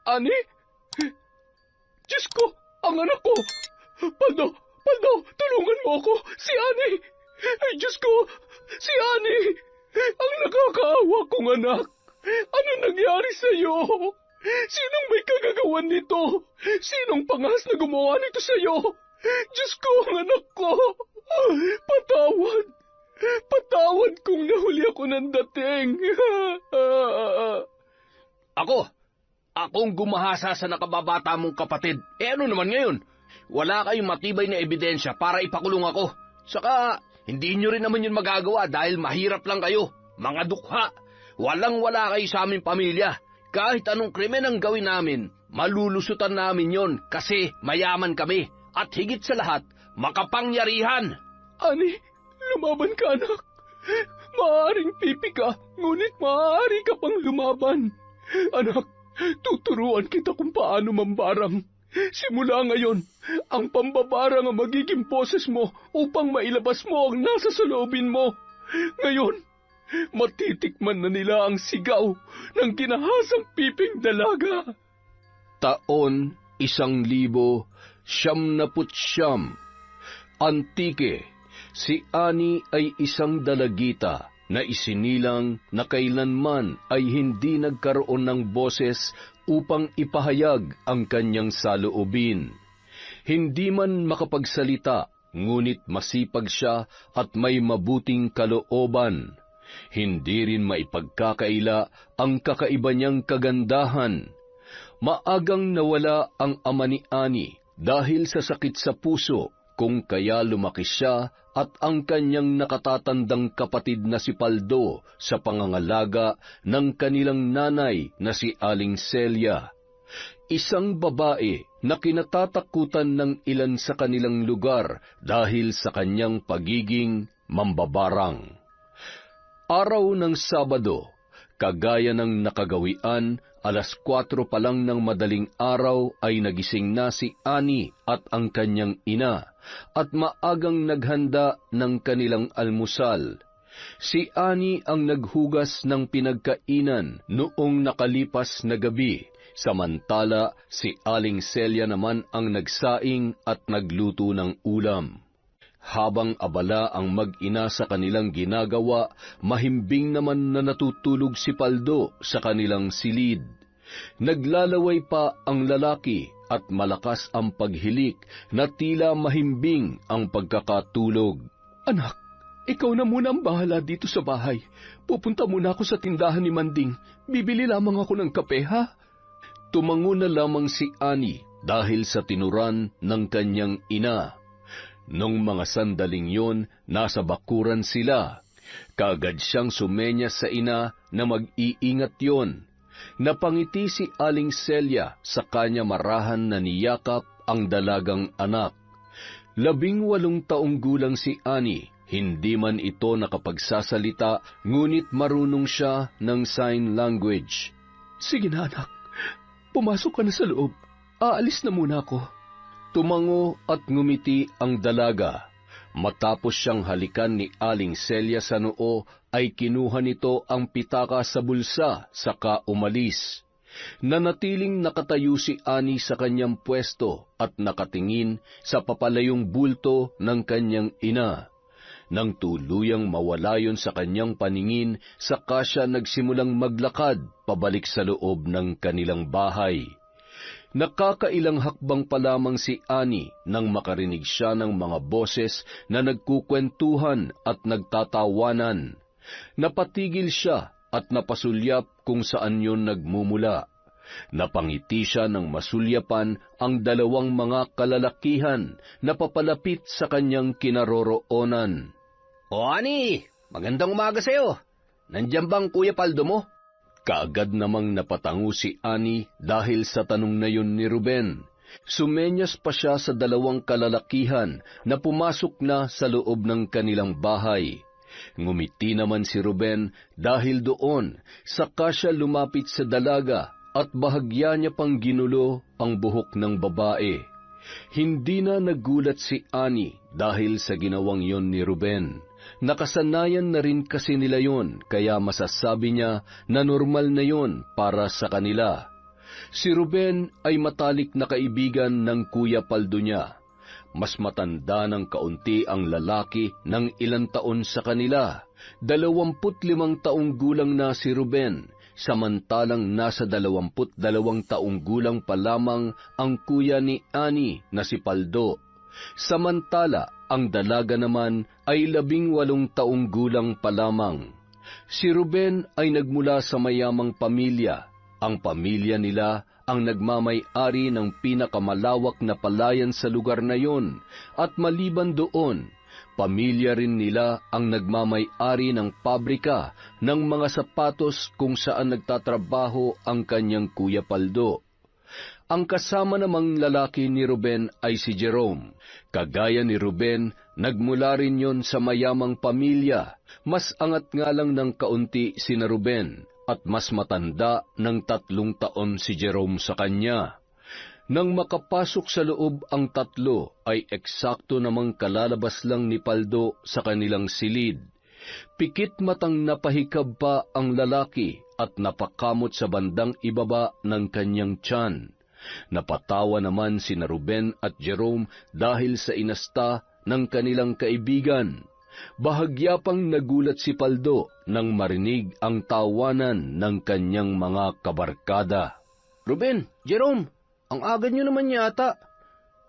Ani? Diyos ko, ang anak ko! Paldo, tulungan mo ako! Si Ani! Ay, Diyos ko! Si Ani! Ang nakakaawa kong anak! Ano nangyari sa'yo? Sinong may kagagawan nito? Sinong pangas na gumawa nito sa'yo? Diyos ko, ang anak ko! Patawad! Patawad kung nahuli ako ng dating! Akong gumahasa sa nakababata mong kapatid. Ano naman ngayon? Wala kayong matibay na ebidensya para ipakulong ako. Saka, hindi nyo rin naman yun magagawa dahil mahirap lang kayo. Mga dukha. Walang-wala kayo sa aming pamilya. Kahit anong krimen ang gawin namin, malulusutan namin yon kasi mayaman kami. At higit sa lahat, makapangyarihan. Ani, lumaban ka, anak. Maaaring pipi ka, ngunit maaari ka pang lumaban. Anak, tuturuan kita kung paano mambarang. Simula ngayon, ang pambabarang ang magiging boses mo upang mailabas mo ang nasa saloobin mo. Ngayon, matitikman na nila ang sigaw ng ginahasang piping dalaga. Taon 1900. Antike, si Ani ay isang dalagita na isinilang na kailanman ay hindi nagkaroon ng boses upang ipahayag ang kanyang saloobin. Hindi man makapagsalita, ngunit masipag siya at may mabuting kalooban. Hindi rin maipagkakaila ang kakaiba niyang kagandahan. Maagang nawala ang ama ni Ani dahil sa sakit sa puso, kung kaya lumaki siya at ang kanyang nakatatandang kapatid na si Paldo sa pangangalaga ng kanilang nanay na si Aling Celia. Isang babae na kinatatakutan ng ilan sa kanilang lugar dahil sa kanyang pagiging mambabarang. Araw ng Sabado, kagaya ng nakagawian, 4:00 pa lang ng madaling araw ay nagising na si Ani at ang kanyang ina at maagang naghanda ng kanilang almusal. Si Ani ang naghugas ng pinagkainan noong nakalipas na gabi, samantala si Aling Celia naman ang nagsaing at nagluto ng ulam. Habang abala ang mag-ina sa kanilang ginagawa, mahimbing naman na natutulog si Paldo sa kanilang silid. Naglalaway pa ang lalaki at malakas ang paghilik na tila mahimbing ang pagkakatulog. Anak, ikaw na muna ang bahala dito sa bahay. Pupunta muna ako sa tindahan ni Manding. Bibili lamang ako ng kape, ha? Tumango na lamang si Ani dahil sa tinuran ng kanyang ina. Nung mga sandaling yon, nasa bakuran sila. Kaagad siyang sumenyas sa ina na mag-iingat yon. Napangiti si Aling Celia sa kanya marahan na niyakap ang dalagang anak. 18 taong gulang si Ani, hindi man ito nakapagsasalita, ngunit marunong siya ng sign language. Sige na, anak. Pumasok ka na sa loob. Aalis na muna ako. Tumango at ngumiti ang dalaga. Matapos siyang halikan ni Aling Celia sa noo, ay kinuha nito ang pitaka sa bulsa, saka umalis. Nanatiling nakatayo si Ani sa kanyang pwesto at nakatingin sa papalayong bulto ng kanyang ina. Nang tuluyang mawala yon sa kanyang paningin, saka siya nagsimulang maglakad pabalik sa loob ng kanilang bahay. Nakakailang hakbang pa lamang si Ani nang makarinig siya ng mga boses na nagkukwentuhan at nagtatawanan. Napatigil siya at napasulyap kung saan yon nagmumula. Napangiti siya ng masulyapan ang 2 mga kalalakihan na papalapit sa kanyang kinaroroonan. O Ani, magandang umaga sa'yo. Nandiyan bang Kuya Paldo mo? Kaagad namang napatango si Ani dahil sa tanong na yun ni Ruben. Sumenyas pa siya sa 2 kalalakihan na pumasok na sa loob ng kanilang bahay. Ngumiti naman si Ruben dahil doon, saka siya lumapit sa dalaga at bahagya niya pang ginulo ang buhok ng babae. Hindi na nagulat si Ani dahil sa ginawang yon ni Ruben. Nakasanayan na rin kasi nila yon, kaya masasabi niya na normal na yon para sa kanila. Si Ruben ay matalik na kaibigan ng Kuya Paldo niya. Mas matanda ng kaunti ang lalaki ng ilang taon sa kanila. 25 taong gulang na si Ruben, samantalang nasa 22 taong gulang pa lamang ang kuya ni Annie na si Paldo. Samantala, ang dalaga naman ay 18 taong gulang pa lamang. Si Ruben ay nagmula sa mayamang pamilya. Ang pamilya nila ang nagmamay-ari ng pinakamalawak na palayan sa lugar na yon, at maliban doon, pamilya rin nila ang nagmamay-ari ng pabrika ng mga sapatos kung saan nagtatrabaho ang kanyang Kuya Paldo. Ang kasama namang lalaki ni Ruben ay si Jerome. Kagaya ni Ruben, nagmula rin yon sa mayamang pamilya. Mas angat nga lang ng kaunti sina Ruben, at mas matanda ng 3 taon si Jerome sa kanya. Nang makapasok sa loob ang tatlo, ay eksakto namang kalalabas lang ni Paldo sa kanilang silid. Pikit matang napahikab pa ang lalaki at napakamot sa bandang ibaba ng kanyang tiyan. Napatawa naman sina Ruben at Jerome dahil sa inasta ng kanilang kaibigan. Bahagya pang nagulat si Paldo nang marinig ang tawanan ng kanyang mga kabarkada. Ruben, Jerome, ang aga nyo naman yata.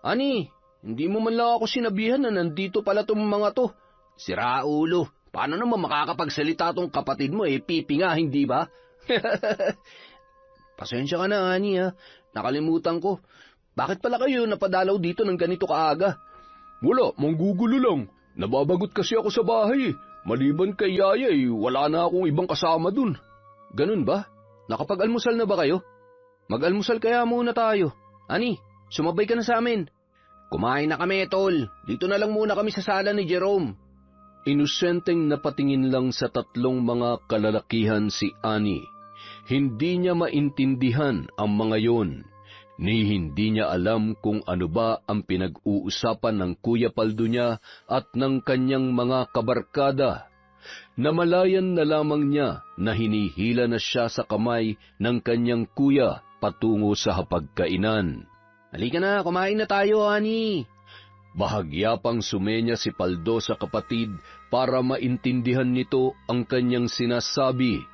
Ani, hindi mo man lang ako sinabihan na nandito pala tong mga to. Sira ulo, paano naman makakapagsalita tong kapatid mo pipi nga, hindi ba? Pasensya ka na, Ani ha. Nakalimutan ko. Bakit pala kayo napadalaw dito ng ganito kaaga? Wala, manggugulo lang. Nababagot kasi ako sa bahay. Maliban kay Yaya wala na akong ibang kasama dun. Ganun ba? Nakapag-almusal na ba kayo? Mag-almusal kaya muna tayo. Ani, sumabay ka na sa amin. Kumain na kami, tol. Dito na lang muna kami sa sala ni Jerome. Inosenteng napatingin lang sa 3 mga kalalakihan si Annie. Hindi niya maintindihan ang mga yon, ni hindi niya alam kung ano ba ang pinag-uusapan ng Kuya Paldo niya at ng kanyang mga kabarkada. Namalayan na lamang niya na hinihila na siya sa kamay ng kanyang kuya patungo sa hapagkainan. Halika na, kumain na tayo, Ani. Bahagya pang sumenya si Paldo sa kapatid para maintindihan nito ang kanyang sinasabi.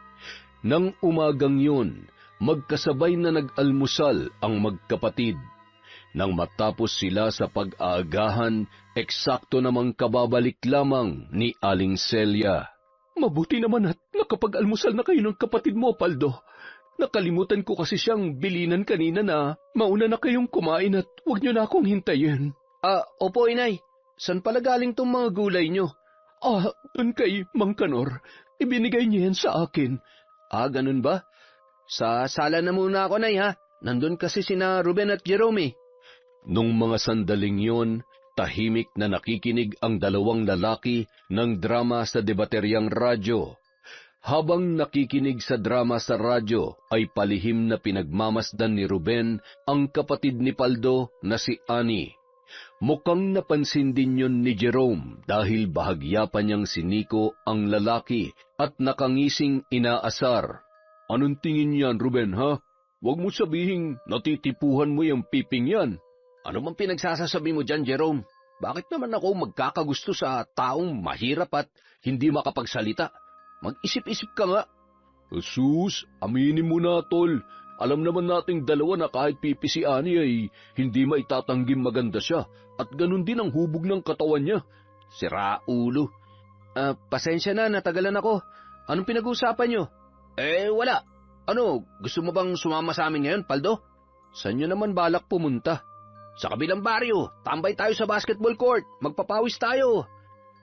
Nang umagang yun, magkasabay na nag-almusal ang magkapatid. Nang matapos sila sa pag-aagahan, eksakto namang kababalik lamang ni Aling Celia. Mabuti naman at nakapag-almusal na kayo ng kapatid mo, Paldo. Nakalimutan ko kasi siyang bilinan kanina na mauna na kayong kumain at huwag niyo na akong hintayin. Opo, Inay. San pala galing tong mga gulay niyo? Dun kay Mang Kanor. Ibinigay niya yan sa akin. Ganun ba? Sa sala na muna ako, Nay, ha? Nandun kasi sina Ruben at Jerome. Nung mga sandaling yon, tahimik na nakikinig ang 2 lalaki ng drama sa debateryang radyo. Habang nakikinig sa drama sa radyo, ay palihim na pinagmamasdan ni Ruben ang kapatid ni Paldo na si Annie. Mukhang napansin din yun ni Jerome dahil bahagya pa niyang siniko ang lalaki at nakangising inaasar. Anong tingin yan, Ruben, ha? Huwag mo sabihing natitipuhan mo yung piping yan. Ano man pinagsasasabi mo dyan, Jerome? Bakit naman ako magkakagusto sa taong mahirap at hindi makapagsalita? Mag-isip-isip ka nga. Sus, aminin mo na, tol. Alam naman nating dalawa na kahit pipi si Annie ay hindi maitatanggim maganda siya at ganun din ang hubog ng katawan niya. Sira ulo. Pasensya na, natagalan ako. Anong pinag-uusapan niyo? Wala. Ano, gusto mo bang sumama sa amin ngayon, Paldo? Saan niyo naman balak pumunta? Sa kabilang baryo, tambay tayo sa basketball court, magpapawis tayo.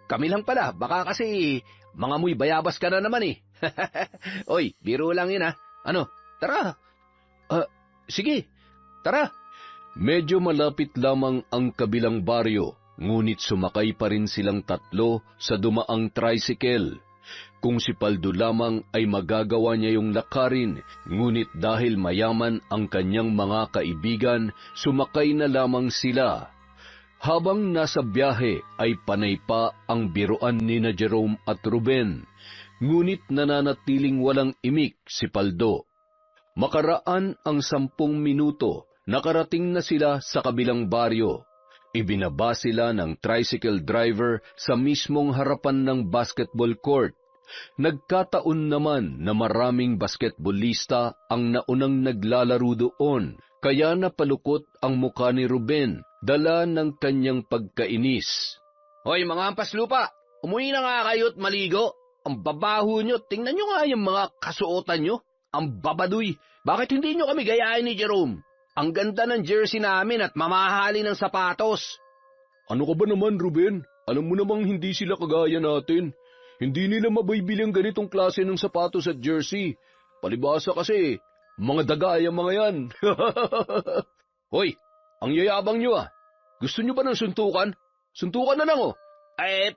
Kami lang pala, baka kasi mga muy bayabas ka na naman eh. Oy, biro lang yun ha. Ano, tara. Sige, tara. Medyo malapit lamang ang kabilang baryo, ngunit sumakay pa rin silang 3 sa dumaang tricycle. Kung si Paldo lamang ay magagawa niya yung lakarin, ngunit dahil mayaman ang kanyang mga kaibigan, sumakay na lamang sila. Habang nasa biyahe ay panay pa ang biruan ni na Jerome at Ruben, ngunit nananatiling walang imik si Paldo. Makaraan ang 10 minuto, nakarating na sila sa kabilang baryo. Ibinaba sila ng tricycle driver sa mismong harapan ng basketball court. Nagkataon naman na maraming basketballista ang naunang naglalaro doon, kaya napalukot ang mukha ni Ruben, dala ng kanyang pagkainis. Hoy mga hampas lupa, umuwi na nga kayo't maligo. Ang babaho nyo, tingnan nyo nga yung mga kasuotan nyo. Ang babaduy, bakit hindi nyo kami gayahin ni Jerome? Ang ganda ng jersey namin at mamahali ng sapatos. Ano ka ba naman, Ruben? Alam mo namang hindi sila kagaya natin. Hindi nila mabibili ang ganitong klase ng sapatos at jersey. Palibasa kasi, mga dagaya mga yan. Hoy, ang yayabang nyo ah. Gusto nyo ba ng suntukan? Suntukan na lang oh.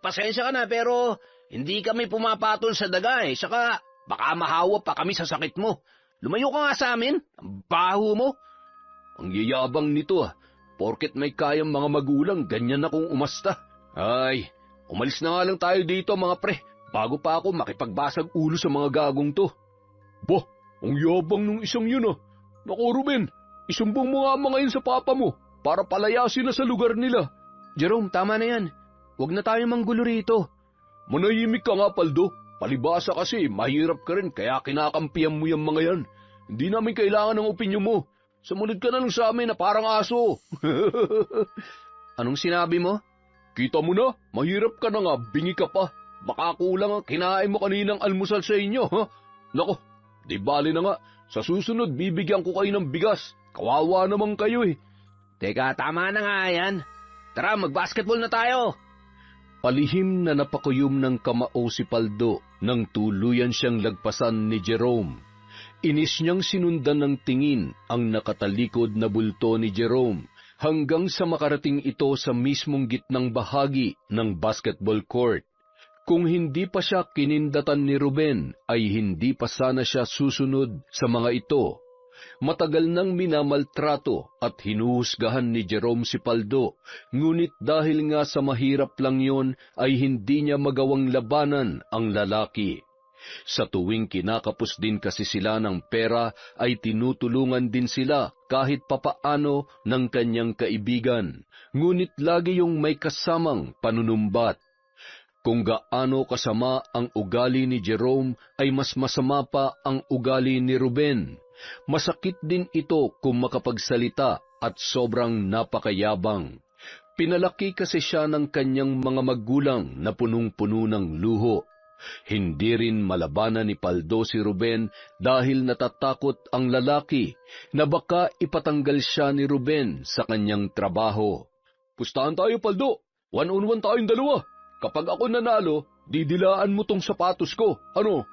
Pasensya ka na pero hindi kami pumapatol sa daga eh. Saka baka mahawa pa kami sa sakit mo. Lumayo ka nga sa amin. Ang baho mo. Ang yayabang nito ah. Porket may kayang mga magulang, ganyan akong umasta. Ay, umalis na nga lang tayo dito mga pre. Bago pa ako makipagbasag ulo sa mga gagong to. Bah, ang yabang nung isang yun ah. Naku Ruben, isumbong mo nga mga yun sa papa mo para palayasin na sa lugar nila. Jerome, tama na yan. Huwag na tayo manggulo rito. Manahimik ka nga, Paldo. Palibasa kasi, mahirap ka rin kaya kinakampihan mo yung mga yan. Hindi namin kailangan ng opinyon mo. Sumunod ka na lang sa amin na parang aso. Anong sinabi mo? Kita mo na, mahirap ka na nga, bingi ka pa. Baka kulang ang kinain mo kaninang almusal sa inyo, ha? Nako, di bali na nga. Sa susunod, bibigyan ko kayo ng bigas. Kawawa naman kayo eh. Teka, tama na nga yan. Tara, mag-basketball na tayo. Palihim na napakuyom ng kamao si Paldo nang tuluyan siyang lagpasan ni Jerome. Inis niyang sinundan ng tingin ang nakatalikod na bulto ni Jerome hanggang sa makarating ito sa mismong gitnang bahagi ng basketball court. Kung hindi pa siya kinindatan ni Ruben, ay hindi pa sana siya susunod sa mga ito. Matagal nang minamaltrato at hinuhusgahan ni Jerome si Paldo, ngunit dahil nga sa mahirap lang yon ay hindi niya magawang labanan ang lalaki. Sa tuwing kinakapos din kasi sila ng pera ay tinutulungan din sila kahit papaano ng kanyang kaibigan, ngunit lagi yung may kasamang panunumbat. Kung gaano kasama ang ugali ni Jerome ay mas masama pa ang ugali ni Ruben. Masakit din ito kung makapagsalita at sobrang napakayabang. Pinalaki kasi siya ng kanyang mga magulang na punong-puno ng luho. Hindi rin malabanan ni Paldo si Ruben dahil natatakot ang lalaki na baka ipatanggal siya ni Ruben sa kanyang trabaho. Pustahan tayo, Paldo. 1-on-1 tayong dalawa. Kapag ako nanalo, didilaan mo tong sapatos ko. Ano?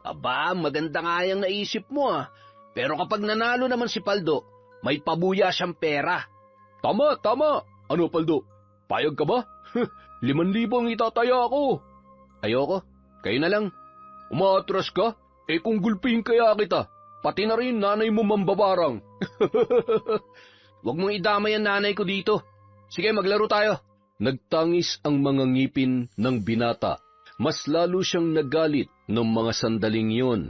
Aba, maganda nga yung naisip mo ah. Pero kapag nanalo naman si Paldo, may pabuya siyang pera. Tama, tama. Ano, Paldo? Payag ka ba? 5,000 ang itataya ako. Ayoko. Kayo na lang. Umaatras ka? Eh kung gulpihin kaya kita, pati na rin nanay mo mambabarang. Huwag mong idamay ang nanay ko dito. Sige, maglaro tayo. Nagtangis ang mga ngipin ng binata. Mas lalo siyang nagalit noong mga sandaling yon.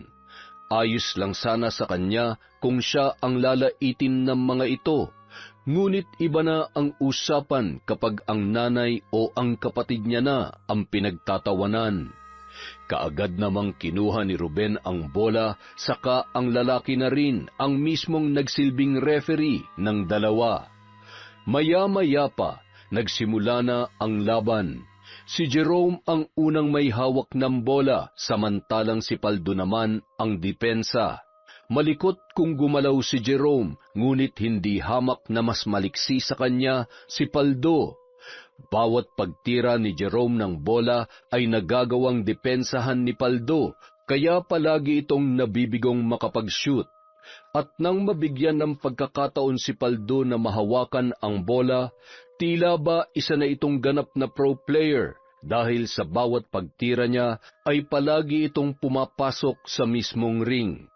Ayos lang sana sa kanya kung siya ang lalaitin ng mga ito. Ngunit iba na ang usapan kapag ang nanay o ang kapatid niya na ang pinagtatawanan. Kaagad namang kinuha ni Ruben ang bola, saka ang lalaki na rin ang mismong nagsilbing referee ng dalawa. Maya-maya pa, nagsimula na ang laban. Si Jerome ang unang may hawak ng bola, samantalang si Paldo naman ang depensa. Malikot kung gumalaw si Jerome, ngunit hindi hamak na mas maliksi sa kanya si Paldo. Bawat pagtira ni Jerome ng bola ay nagagawang depensahan ni Paldo, kaya palagi itong nabibigong makapag-shoot. At nang mabigyan ng pagkakataon si Paldo na mahawakan ang bola, tila ba isa na itong ganap na pro player dahil sa bawat pagtira niya ay palagi itong pumapasok sa mismong ring.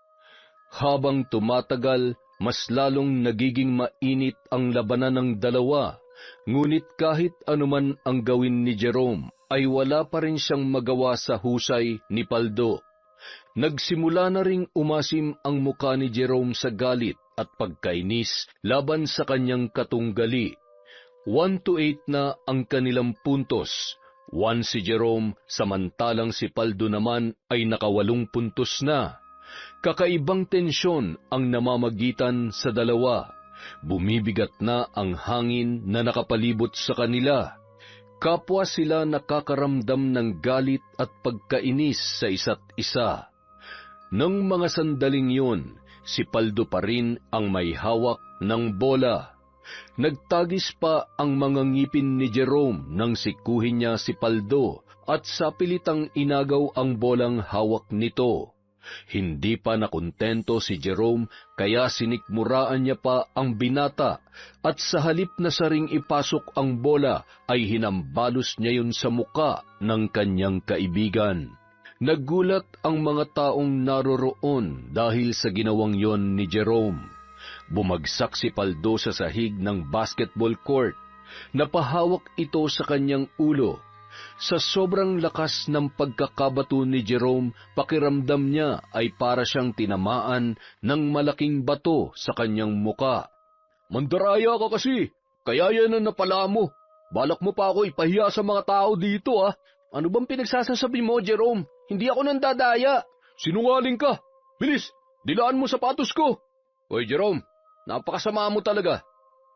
Habang tumatagal, mas lalong nagiging mainit ang labanan ng dalawa, ngunit kahit anuman ang gawin ni Jerome, ay wala pa rin siyang magawa sa husay ni Paldo. Nagsimula na ring umasim ang muka ni Jerome sa galit at pagkainis laban sa kanyang katunggali. 1-8 na ang kanilang puntos. 1 si Jerome, samantalang si Paldo naman ay naka-8 puntos na. Kakaibang tensyon ang namamagitan sa dalawa. Bumibigat na ang hangin na nakapalibot sa kanila. Kapwa sila nakakaramdam ng galit at pagkainis sa isa't isa. Nang mga sandaling yun, si Paldo pa rin ang may hawak ng bola. Nagtagis pa ang mga ngipin ni Jerome nang sikuhin niya si Paldo at sapilitang inagaw ang bolang hawak nito. Hindi pa nakontento si Jerome kaya sinikmuraan niya pa ang binata at sa halip na saring ipasok ang bola ay hinambalos niya yun sa muka ng kanyang kaibigan. Nagulat ang mga taong naroroon dahil sa ginawang yon ni Jerome. Bumagsak si Paldo sa sahig ng basketball court. Napahawak ito sa kanyang ulo. Sa sobrang lakas ng pagkakabato ni Jerome, pakiramdam niya ay para siyang tinamaan ng malaking bato sa kanyang muka. Mandaraya ka kasi, kaya yan ang napala mo. Balak mo pa ako ipahiya sa mga tao dito, ah. Ano bang pinagsasasabi mo, Jerome? Hindi ako nandadaya. Sinungaling ka. Bilis, dilaan mo sapatos ko. Hoy, Jerome, napakasama mo talaga.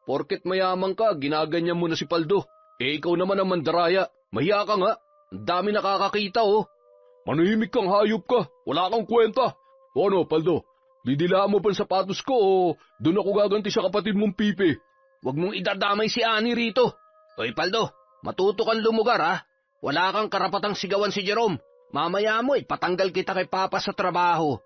Porket mayaman ka, ginaganyan mo na si Paldo. Ikaw naman ang mandaraya. Mahiya ka nga. Ang dami nakakakita, oh. Manahimik kang hayop ka. Wala kang kwenta. O ano, Paldo? Didilaan mo pa ang sapatos ko o doon ako gaganti sa kapatid mong Pipi? Huwag mong idadamay si Ani rito. Hoy, Paldo, matuto kang lumugar, ha? Wala kang karapatang sigawan si Jerome. Mamaya mo, ipatanggal kita kay Papa sa trabaho.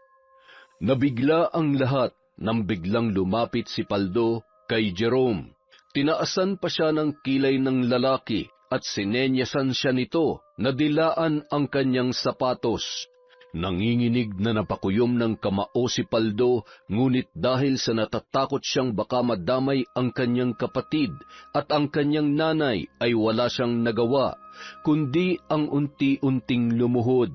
Nabigla ang lahat nang biglang lumapit si Paldo kay Jerome. Tinaasan pa siya ng kilay ng lalaki at sinenyasan siya nito na dilaan ang kanyang sapatos. Nanginginig na napakuyom ng kamao si Paldo, ngunit dahil sa natatakot siyang baka madamay ang kanyang kapatid at ang kanyang nanay ay wala siyang nagawa, kundi ang unti-unting lumuhod.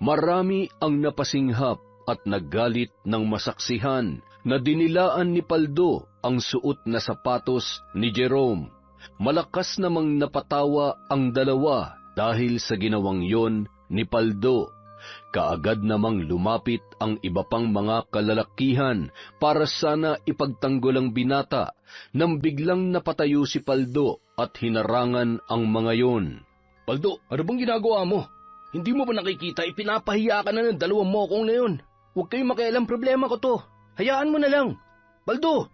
Marami ang napasinghap at naggalit ng masaksihan na dinilaan ni Paldo ang suot na sapatos ni Jerome. Malakas namang napatawa ang dalawa dahil sa ginawang yon ni Paldo. Kaagad namang lumapit ang iba pang mga kalalakihan para sana ipagtanggol ang binata nang biglang napatayo si Paldo at hinarangan ang mga yon. Paldo, ano bang ginagawa mo? Hindi mo ba nakikita ipinapahiya ka na ng dalawang mokong na yun? Huwag kayong makialam, problema ko to. Hayaan mo na lang. Paldo,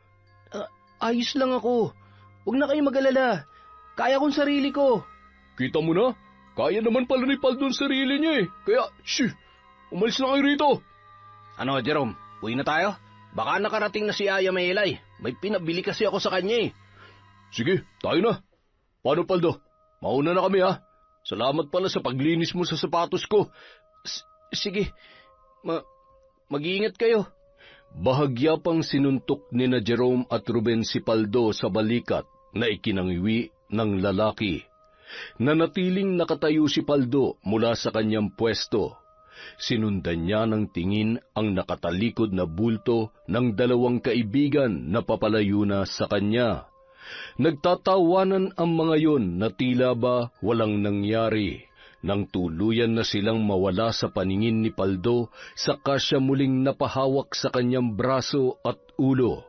ayos lang ako. Huwag na kayong mag-alala. Kaya kong sarili ko. Kita mo na? Kaya naman pala ni Paldo ang sarili niya eh. Kaya, umalis na kayo rito. Ano, Jerome? Uwi na tayo? Baka nakarating na si Aya Maylay. May pinabili kasi ako sa kanya eh. Sige, tayo na. Paano, Paldo? Mauna na kami ha. Salamat pala sa paglinis mo sa sapatos ko. Sige, mag-iingat kayo. Bahagya pang sinuntok ni na Jerome at Ruben si Paldo sa balikat na ikinangwi ng lalaki. Nanatiling nakatayo si Paldo mula sa kanyang pwesto. Sinundan niya ng tingin ang nakatalikod na bulto ng dalawang kaibigan na papalayo na sa kanya. Nagtatawanan ang mga yon na tila ba walang nangyari. Nang tuluyan na silang mawala sa paningin ni Paldo, saka siya muling napahawak sa kanyang braso at ulo.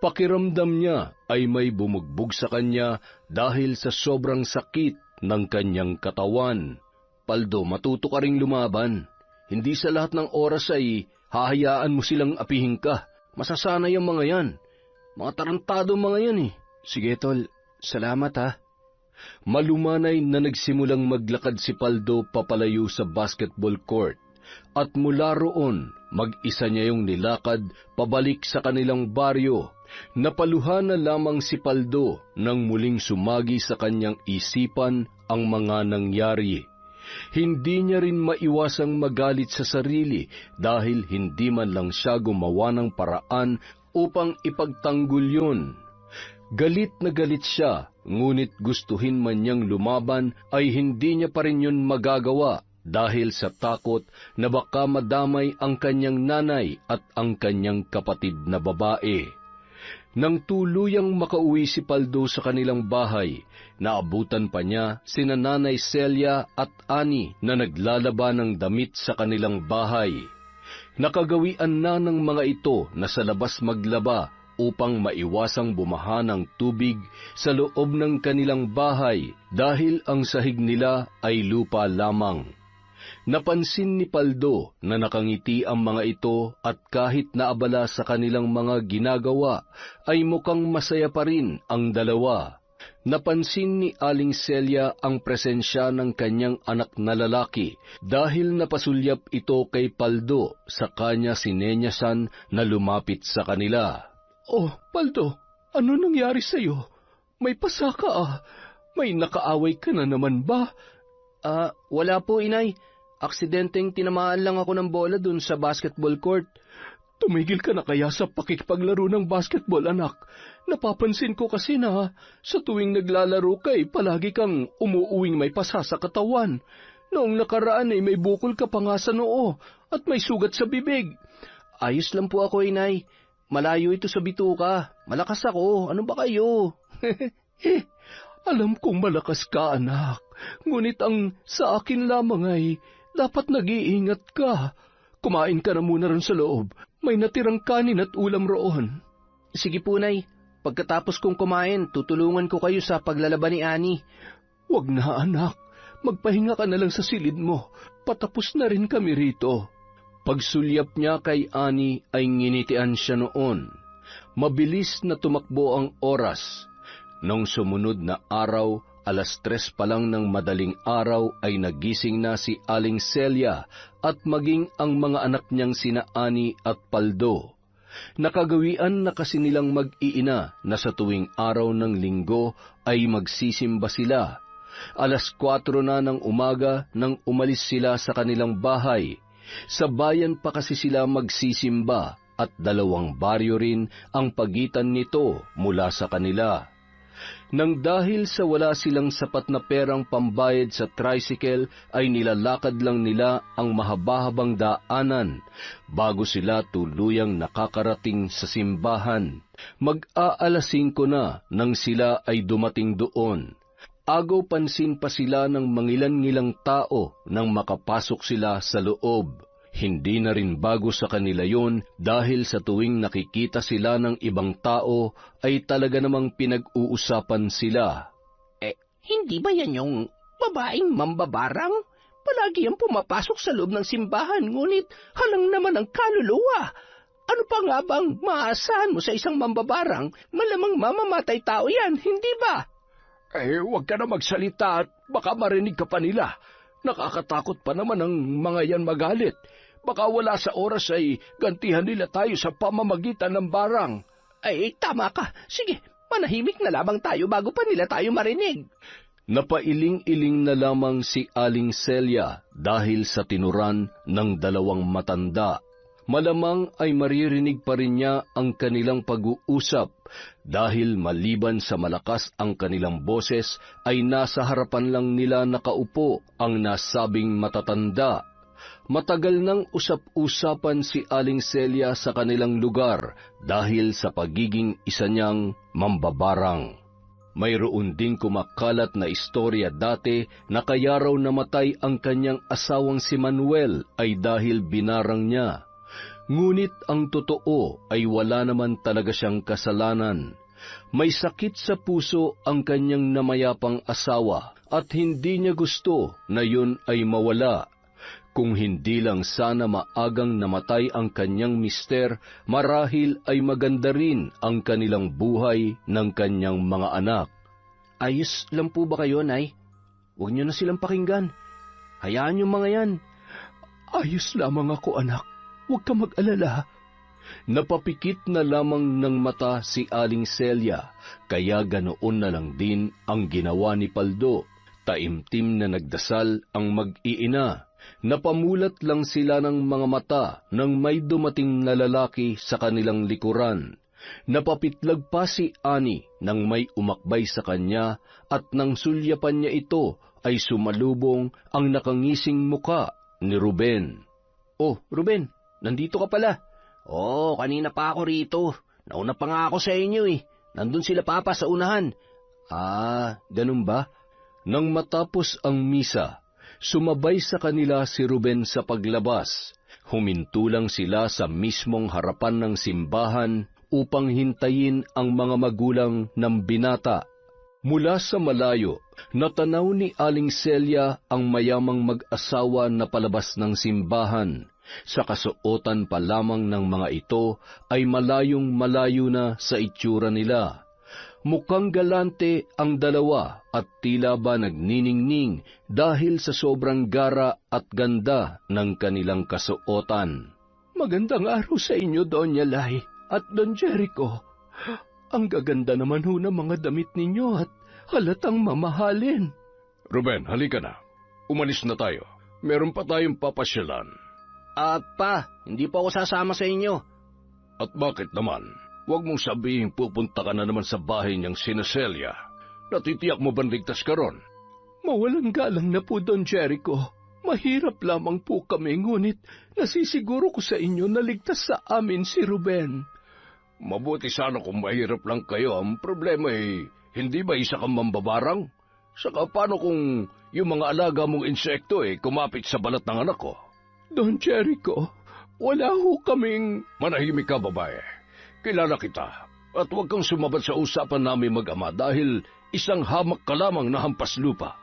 Pakiramdam niya ay may bumugbog sa kanya dahil sa sobrang sakit ng kanyang katawan. Paldo, matuto ka ring lumaban. Hindi sa lahat ng oras ay hahayaan mo silang apihin ka. Masasanay ang mga yan. Mga tarantado mga yan eh. Sige, Tol. Salamat ha. Malumanay na nagsimulang maglakad si Paldo papalayo sa basketball court. At mula roon, mag-isa niya yung nilakad pabalik sa kanilang baryo. Napaluhan na lamang si Paldo nang muling sumagi sa kanyang isipan ang mga nangyari. Hindi niya rin maiwasang magalit sa sarili dahil hindi man lang siya gumawa ng paraan upang ipagtanggol yun. Galit na galit siya, ngunit gustuhin man niyang lumaban ay hindi niya pa rin yun magagawa dahil sa takot na baka madamay ang kanyang nanay at ang kanyang kapatid na babae. Nang tuluyang makauwi si Paldo sa kanilang bahay, naabutan pa niya sina Nanay Celia at Ani na naglalaba ng damit sa kanilang bahay. Nakagawian na ng mga ito na sa labas maglaba upang maiwasang bumaha ng tubig sa loob ng kanilang bahay dahil ang sahig nila ay lupa lamang. Napansin ni Paldo na nakangiti ang mga ito at kahit naabala sa kanilang mga ginagawa, ay mukhang masaya pa rin ang dalawa. Napansin ni Aling Celia ang presensya ng kanyang anak na lalaki dahil napasulyap ito kay Paldo sa kanya sinenyasan na lumapit sa kanila. Oh, Paldo, ano nangyari sa'yo? May pasa ka ah. May nakaaway ka na naman ba? Wala po, inay. Aksidenteng tinamaan lang ako ng bola dun sa basketball court. Tumigil ka na kaya sa pakikipaglaro ng basketball, anak. Napapansin ko kasi na sa tuwing naglalaro ka palagi kang umuuwing may pasa sa katawan. Noong nakaraan may bukol ka pa nga sa noo at may sugat sa bibig. Ayos lang po ako, inay. Malayo ito sa bituka. Malakas ako. Ano ba kayo? Alam kong malakas ka, anak. Ngunit ang sa akin lamang ay dapat nag-iingat ka. Kumain ka na muna rin sa loob. May natirang kanin at ulam roon. Sige po, nay. Pagkatapos kong kumain, tutulungan ko kayo sa paglalaban ni Ani. Wag na, anak. Magpahinga ka na lang sa silid mo. Patapos na rin kami rito. Pagsulyap niya kay Ani ay nginitian siya noon. Mabilis na tumakbo ang oras. Nung sumunod na araw, 3:00 pa lang ng madaling araw ay nagising na si Aling Celia at maging ang mga anak niyang sina Ani at Paldo. Nakagawian na kasi nilang mag-iina na sa tuwing araw ng linggo ay magsisimba sila. 4:00 na ng umaga nang umalis sila sa kanilang bahay. Sa bayan pa kasi sila magsisimba at 2 baryo rin ang pagitan nito mula sa kanila. Nang dahil sa wala silang sapat na perang pambayad sa tricycle ay nilalakad lang nila ang mahaba-habang daanan bago sila tuluyang nakakarating sa simbahan. Mag-aalas 5 na nang sila ay dumating doon. Agaw pansin pa sila ng mangilan-ngilang tao nang makapasok sila sa loob. Hindi na rin bago sa kanila yon dahil sa tuwing nakikita sila ng ibang tao ay talaga namang pinag-uusapan sila. Hindi ba yan yung babaeng mambabarang? Palagi ang pumapasok sa loob ng simbahan, ngunit halang naman ang kaluluwa. Ano pa nga bang maasahan mo sa isang mambabarang? Malamang mamamatay tao yan, hindi ba? Huwag ka na magsalita at baka marinig ka pa nila. Nakakatakot pa naman ang mga yan magalit. Baka wala sa oras ay gantihan nila tayo sa pamamagitan ng barang. Tama ka. Sige, manahimik na lamang tayo bago pa nila tayo marinig. Napailing-iling na lamang si Aling Celia dahil sa tinuran ng 2 matanda. Malamang ay maririnig pa rin niya ang kanilang pag-uusap dahil maliban sa malakas ang kanilang boses ay nasa harapan lang nila nakaupo ang nasabing matatanda. Matagal nang usap-usapan si Aling Celia sa kanilang lugar dahil sa pagiging isa niyang mambabarang. Mayroon din kumakalat na istorya dati na kaya raw namatay ang kanyang asawang si Manuel ay dahil binarang niya. Ngunit ang totoo ay wala naman talaga siyang kasalanan. May sakit sa puso ang kanyang namayapang asawa at hindi niya gusto na yun ay mawala. Kung hindi lang sana maagang namatay ang kanyang mister, marahil ay maganda rin ang kanilang buhay ng kanyang mga anak. Ayos lang po ba kayo, Nay? Huwag niyo na silang pakinggan. Hayaan yung mga yan. Ayos lamang ako, anak. Huwag ka mag-alala. Napapikit na lamang ng mata si Aling Celia, kaya ganoon na lang din ang ginawa ni Paldo. Taimtim na nagdasal ang mag-iina. Napamulat lang sila ng mga mata nang may dumating na lalaki sa kanilang likuran. Napapitlag pa si Ani nang may umakbay sa kanya at nang sulyapan niya ito ay sumalubong ang nakangising muka ni Ruben. Oh, Ruben, nandito ka pala. Oh, kanina pa ako rito. Nauna pa nga ako sa inyo eh. Nandun sila papa sa unahan. Ah, ganun ba? Nang matapos ang misa, sumabay sa kanila si Ruben sa paglabas. Huminto lang sila sa mismong harapan ng simbahan upang hintayin ang mga magulang ng binata. Mula sa malayo, natanaw ni Aling Celia ang mayamang mag-asawa na palabas ng simbahan. Sa kasuotan pa lamang ng mga ito ay malayong malayo na sa itsura nila. Mukhang galante ang dalawa at tila ba nagniningning dahil sa sobrang gara at ganda ng kanilang kasuotan. Magandang araw sa inyo, Doña Lai at Don Jericho. Ang gaganda naman ho ng mga damit ninyo at halatang mamahalin. Ruben, halika na. Umalis na tayo. Meron pa tayong papasyalan. Pa, hindi po ako sasama sa inyo. At bakit naman? Huwag mong sabihin pupunta ka na naman sa bahay niyang sina Celia. Natitiyak mo bang ligtas ka ron? Mawalang galang na po, Don Jericho. Mahirap lamang po kami, ngunit nasisiguro ko sa inyo na ligtas sa amin si Ruben. Mabuti sana kung mahirap lang kayo. Ang problema ay, hindi ba isa kang mambabarang? Saka paano kung yung mga alaga mong insekto kumapit sa balat ng anak ko? Don Jericho, wala ho kaming... Manahimik ka, babae. Kilala kita. At huwag kang sumabad sa usapan namin mag-ama dahil isang hamak ka lamang na hampas lupa.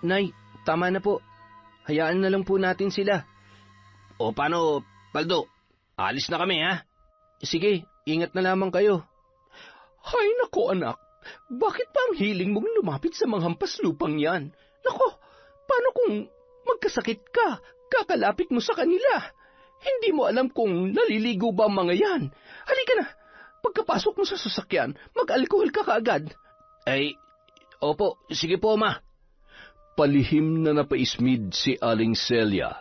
Nay, tama na po. Hayaan na lang po natin sila. O paano, Paldo? Alis na kami, ha? Sige, ingat na lamang kayo. Hay nako, anak. Bakit pa ang hiling mong lumapit sa mga hampas lupang yan? Nako, paano kung magkasakit ka? Kakalapit mo sa kanila. Hindi mo alam kung naliligo ba ang mga yan. Halika na. Pagkapasok mo sa sasakyan, mag-alkohol ka kaagad. Ay, opo, sige po, ma. Palihim na napaismid si Aling Celia.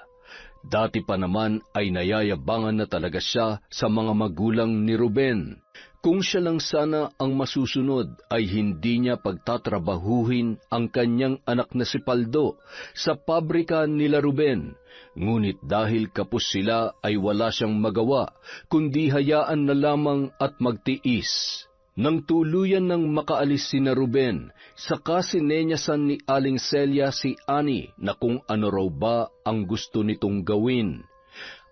Dati pa naman ay nayayabangan na talaga siya sa mga magulang ni Ruben. Kung siya lang sana ang masusunod ay hindi niya pagtatrabahuhin ang kanyang anak na si Paldo sa pabrika nila Ruben. Ngunit dahil kapos sila ay wala siyang magawa, kundi hayaan na lamang at magtiis. Nang tuluyan ng makaalis sina Ruben, saka sinenyasan ni Aling Celia si Annie na kung ano raw ba ang gusto nitong gawin.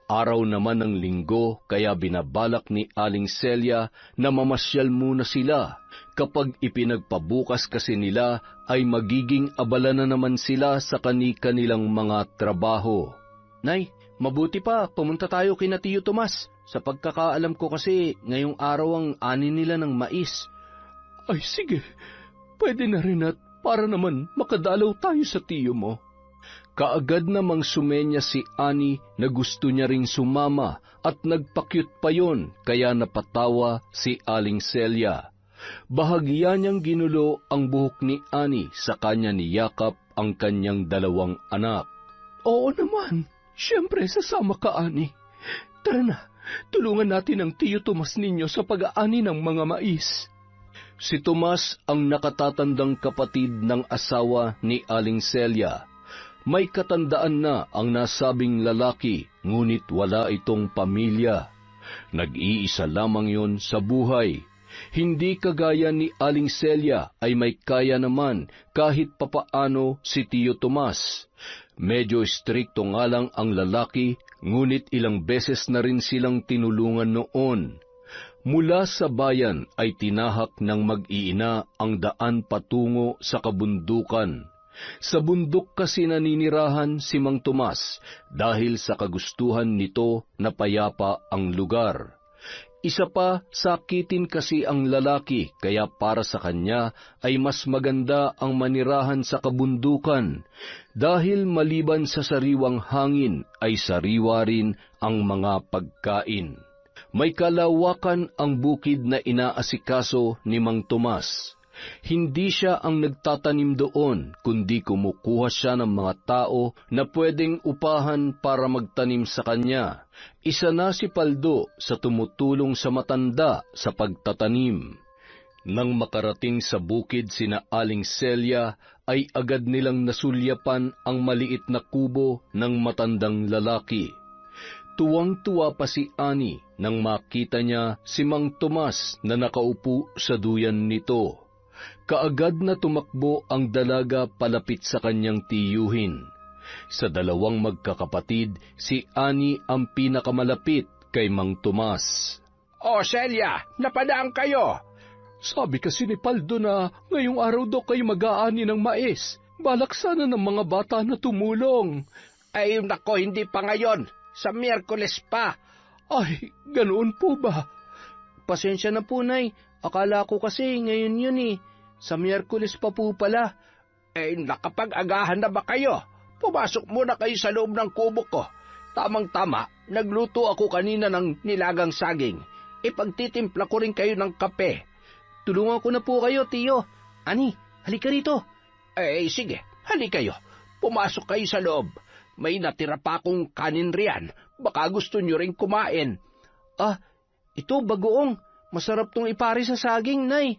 Araw naman ng linggo kaya binabalak ni Aling Celia na mamasyal muna sila. Kapag ipinagpabukas kasi nila ay magiging abala na naman sila sa kani-kanilang mga trabaho. Nay, mabuti pa pumunta tayo kina Tiyo Tomas. Sa pagkakaalam ko kasi ngayong araw ang ani nila ng mais. Ay sige, pwede na rin at para naman makadalaw tayo sa tiyo mo. Kaagad namang sumenya si Annie na gusto niya ring sumama at nagpakyut pa yon kaya napatawa si Aling Celia. Bahagya niyang ginulo ang buhok ni Annie sa kanya niyakap ang kanyang dalawang anak. Oo naman, siyempre sasama ka, Annie. Tara na, tulungan natin ang Tiyo Tomas ninyo sa pag-aani ng mga mais. Si Tomas ang nakatatandang kapatid ng asawa ni Aling Celia. May katandaan na ang nasabing lalaki, ngunit wala itong pamilya. Nag-iisa lamang yon sa buhay. Hindi kagaya ni Aling Celia ay may kaya naman kahit papaano si Tiyo Tomas. Medyo strikto nga lang ang lalaki, ngunit ilang beses na rin silang tinulungan noon. Mula sa bayan ay tinahak ng mag-iina ang daan patungo sa kabundukan. Sa bundok kasi naninirahan si Mang Tomas dahil sa kagustuhan nito na payapa ang lugar. Isa pa, sakitin kasi ang lalaki kaya para sa kanya ay mas maganda ang manirahan sa kabundukan dahil maliban sa sariwang hangin ay sariwa rin ang mga pagkain. May kalawakan ang bukid na inaasikaso ni Mang Tomas. Hindi siya ang nagtatanim doon, kundi kumukuha siya ng mga tao na pwedeng upahan para magtanim sa kanya. Isa na si Paldo sa tumutulong sa matanda sa pagtatanim. Nang makarating sa bukid sina Aling Celia, ay agad nilang nasulyapan ang maliit na kubo ng matandang lalaki. Tuwang-tuwa pa si Annie nang makita niya si Mang Tomas na nakaupo sa duyan nito. Kaagad na tumakbo ang dalaga palapit sa kanyang tiyuhin. Sa dalawang magkakapatid, si Annie ang pinakamalapit kay Mang Tomas. O Celia, napadaan kayo. Sabi kasi ni Paldo na ngayong araw daw kayo mag-aani ng mais. Balak sana ng mga bata na tumulong. Ay nako, hindi pa ngayon. Sa Miyerkules pa. Ay, ganoon po ba? Pasensya na po, Nay. Akala ko kasi ngayon yun eh. Sa Miyerkules pa po pala. Nakapag-agahan na ba kayo? Pumasok muna kayo sa loob ng kubo ko. Tamang-tama, nagluto ako kanina ng nilagang saging. Ipagtitimpla ko rin kayo ng kape. Tulungan ko na po kayo, Tiyo. Ani, halika rito. Sige, halika kayo. Pumasok kayo sa loob. May natira pa akong kanin riyan. Baka gusto nyo rin kumain. Ito bagoong. Masarap tong ipari sa saging, Nay.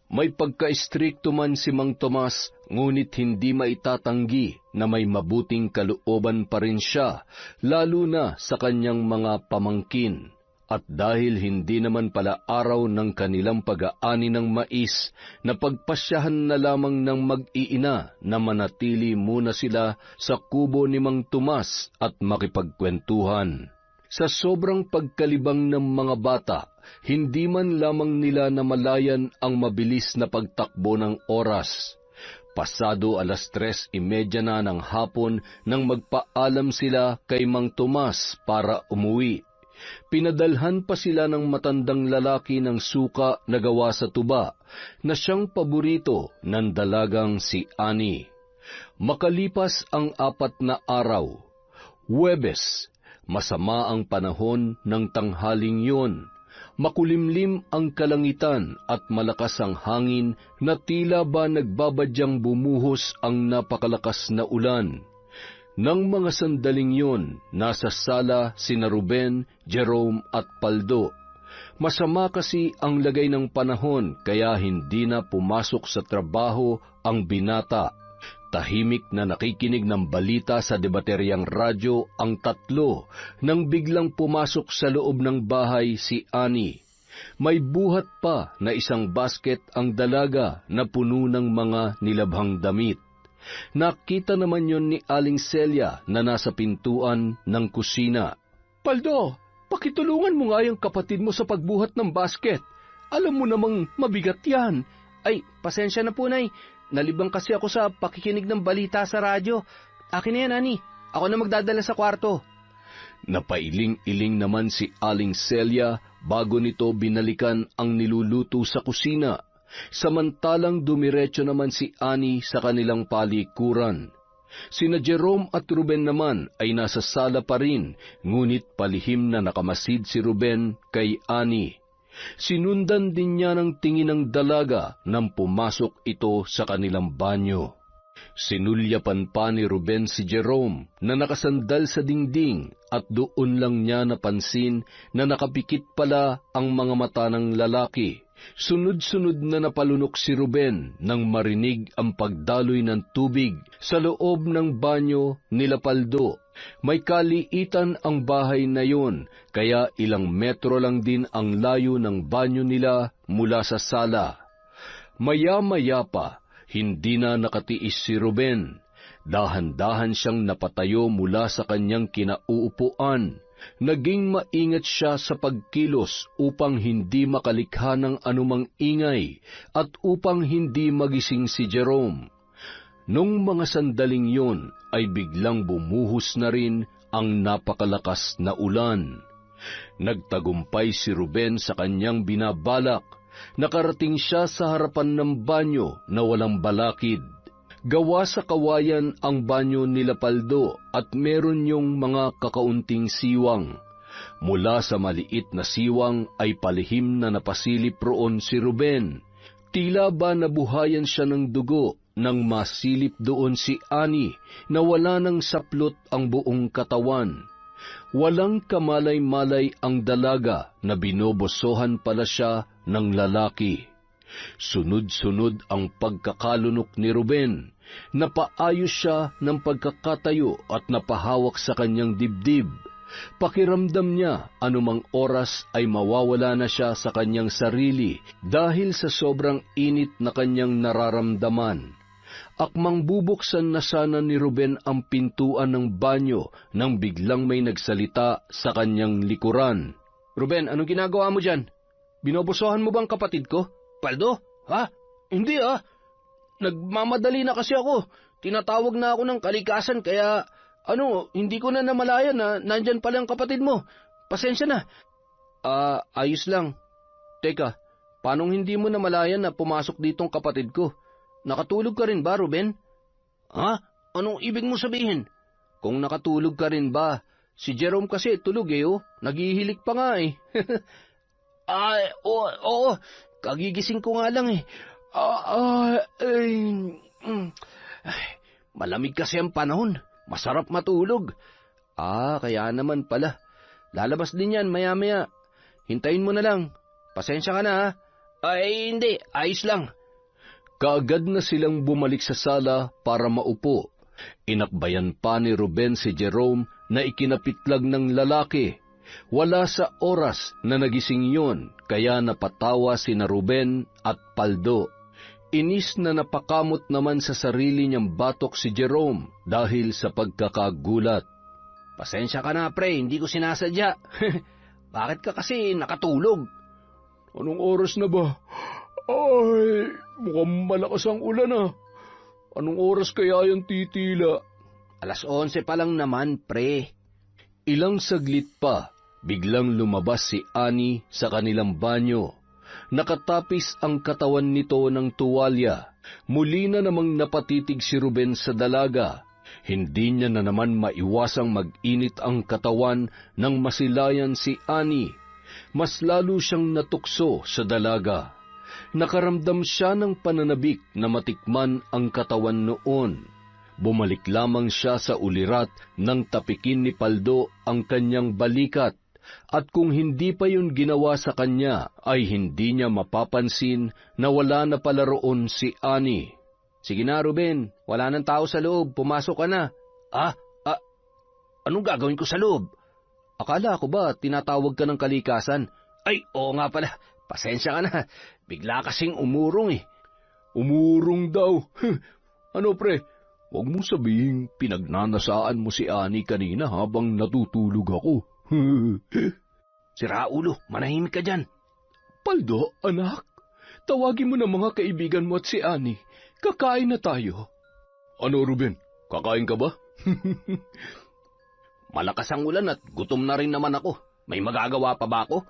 May pagka-istrikto man si Mang Tomas, ngunit hindi maitatanggi na may mabuting kalooban pa rin siya, lalo na sa kanyang mga pamangkin. At dahil hindi naman pala araw ng kanilang pag-aani ng mais, napagpasyahan na lamang ng mag-iina na manatili muna sila sa kubo ni Mang Tomas at makipagkwentuhan. Sa sobrang pagkalibang ng mga bata, hindi man lamang nila namalayan ang mabilis na pagtakbo ng oras. Pasado 3:30 na ng hapon nang magpaalam sila kay Mang Tomas para umuwi. Pinadalhan pa sila ng matandang lalaki ng suka na gawa sa tuba, na siyang paborito ng dalagang si Annie. Makalipas ang 4 na araw, Huwebes, masama ang panahon ng tanghaling yun. Makulimlim ang kalangitan at malakas ang hangin na tila ba nagbabadyang bumuhos ang napakalakas na ulan. Nang mga sandaling yun, nasa sala sina Ruben, Jerome at Paldo. Masama kasi ang lagay ng panahon kaya hindi na pumasok sa trabaho ang binata. Tahimik na nakikinig ng balita sa debateryang radyo ang tatlo nang biglang pumasok sa loob ng bahay si Annie. May buhat pa na isang basket ang dalaga na puno ng mga nilabhang damit. Nakita naman yon ni Aling Celia na nasa pintuan ng kusina. Paldo, pakitulungan mo nga yung kapatid mo sa pagbuhat ng basket. Alam mo namang mabigat yan. Ay, pasensya na po, Nay. Nalibang kasi ako sa pakikinig ng balita sa radyo. Akin na yan, Ani. Ako na magdadala sa kwarto. Napailing-iling naman si Aling Celia bago nito binalikan ang niluluto sa kusina. Samantalang dumiretso naman si Annie sa kanilang palikuran. Sina Jerome at Ruben naman ay nasa sala pa rin, ngunit palihim na nakamasid si Ruben kay Annie. Sinundan din niya ng tingin ng dalaga nang pumasok ito sa kanilang banyo. Sinulyapan pa ni Ruben si Jerome na nakasandal sa dingding at doon lang niya napansin na nakapikit pala ang mga mata ng lalaki. Sunod-sunod na napalunok si Ruben nang marinig ang pagdaloy ng tubig sa loob ng banyo nila Paldo. May kaliitan ang bahay na yon, kaya ilang metro lang din ang layo ng banyo nila mula sa sala. Maya-maya pa, hindi na nakatiis si Ruben. Dahan-dahan siyang napatayo mula sa kanyang kinauupuan. Naging maingat siya sa pagkilos upang hindi makalikha ng anumang ingay at upang hindi magising si Jerome. Nung mga sandaling yun ay biglang bumuhos na rin ang napakalakas na ulan. Nagtagumpay si Ruben sa kanyang binabalak. Nakarating siya sa harapan ng banyo na walang balakid. Gawa sa kawayan ang banyo nila Paldo at meron yung mga kakaunting siwang. Mula sa maliit na siwang ay palihim na napasilip roon si Ruben. Tila ba nabuhayan siya ng dugo nang masilip doon si Annie na wala ng saplot ang buong katawan. Walang kamalay-malay ang dalaga na binobosohan pala siya ng lalaki. Sunod-sunod ang pagkakalunok ni Ruben. Napaayos siya ng pagkakatayo at napahawak sa kanyang dibdib. Pakiramdam niya anumang oras ay mawawala na siya sa kanyang sarili dahil sa sobrang init na kanyang nararamdaman. Akmang bubuksan na sana ni Ruben ang pintuan ng banyo nang biglang may nagsalita sa kanyang likuran. Ruben, anong ginagawa mo dyan? Binobosohan mo bang kapatid ko? Paldo? Ha? Hindi Nagmamadali na kasi ako. Tinatawag na ako ng kalikasan kaya hindi ko na namalayan na nandyan pala ang kapatid mo. Pasensya na. Ayos lang. Teka, paanong hindi mo namalayan na pumasok ditong kapatid ko? Nakatulog ka rin ba, Ruben? Ha? Anong ibig mo sabihin? Kung nakatulog ka rin ba, si Jerome kasi tulog Naghihilik pa nga Oo. Kagigising ko nga lang Malamig kasi ang panahon. Masarap matulog. Kaya naman pala. Lalabas din yan maya-maya. Hintayin mo na lang. Pasensya ka na Hindi. Ayos lang. Kaagad na silang bumalik sa sala para maupo. Inakbayan pa ni Ruben si Jerome na ikinapitlag ng lalaki. Wala sa oras na nagising yon, kaya napatawa sina Ruben at Paldo. Inis na napakamot naman sa sarili niyang batok si Jerome dahil sa pagkakagulat. Pasensya ka na, pre, hindi ko sinasadya. Bakit ka kasi nakatulog? Anong oras na ba? Mukhang malakas ang ulan Anong oras kaya yan titila? 11:00 pa lang naman, pre. Ilang saglit pa, biglang lumabas si Annie sa kanilang banyo. Nakatapis ang katawan nito ng tuwalya. Muli na namang napatitig si Ruben sa dalaga. Hindi niya na naman maiwasang mag-init ang katawan nang masilayan si Annie. Mas lalo siyang natukso sa dalaga. Nakaramdam siya ng pananabik na matikman ang katawan noon. Bumalik lamang siya sa ulirat nang tapikin ni Paldo ang kanyang balikat, at kung hindi pa yun ginawa sa kanya, ay hindi niya mapapansin na wala na pala roon si Annie. Sige na, Ruben. Wala nang tao sa loob. Pumasok ka na. Anong gagawin ko sa loob? Akala ko ba tinatawag ka ng kalikasan? Ay, oo nga pala. Pasensya ka na. Bigla kasing umurong Umurong daw? Ano pre? Huwag mo sabihing pinagnanasaan mo si Annie kanina habang natutulog ako. Si Raulo, manahimik ka dyan. Paldo, anak. Tawagin mo na mga kaibigan mo at si Annie. Kakain na tayo. Ano, Ruben? Kakain ka ba? Malakas ang ulan at gutom na rin naman ako. May magagawa pa ba ako?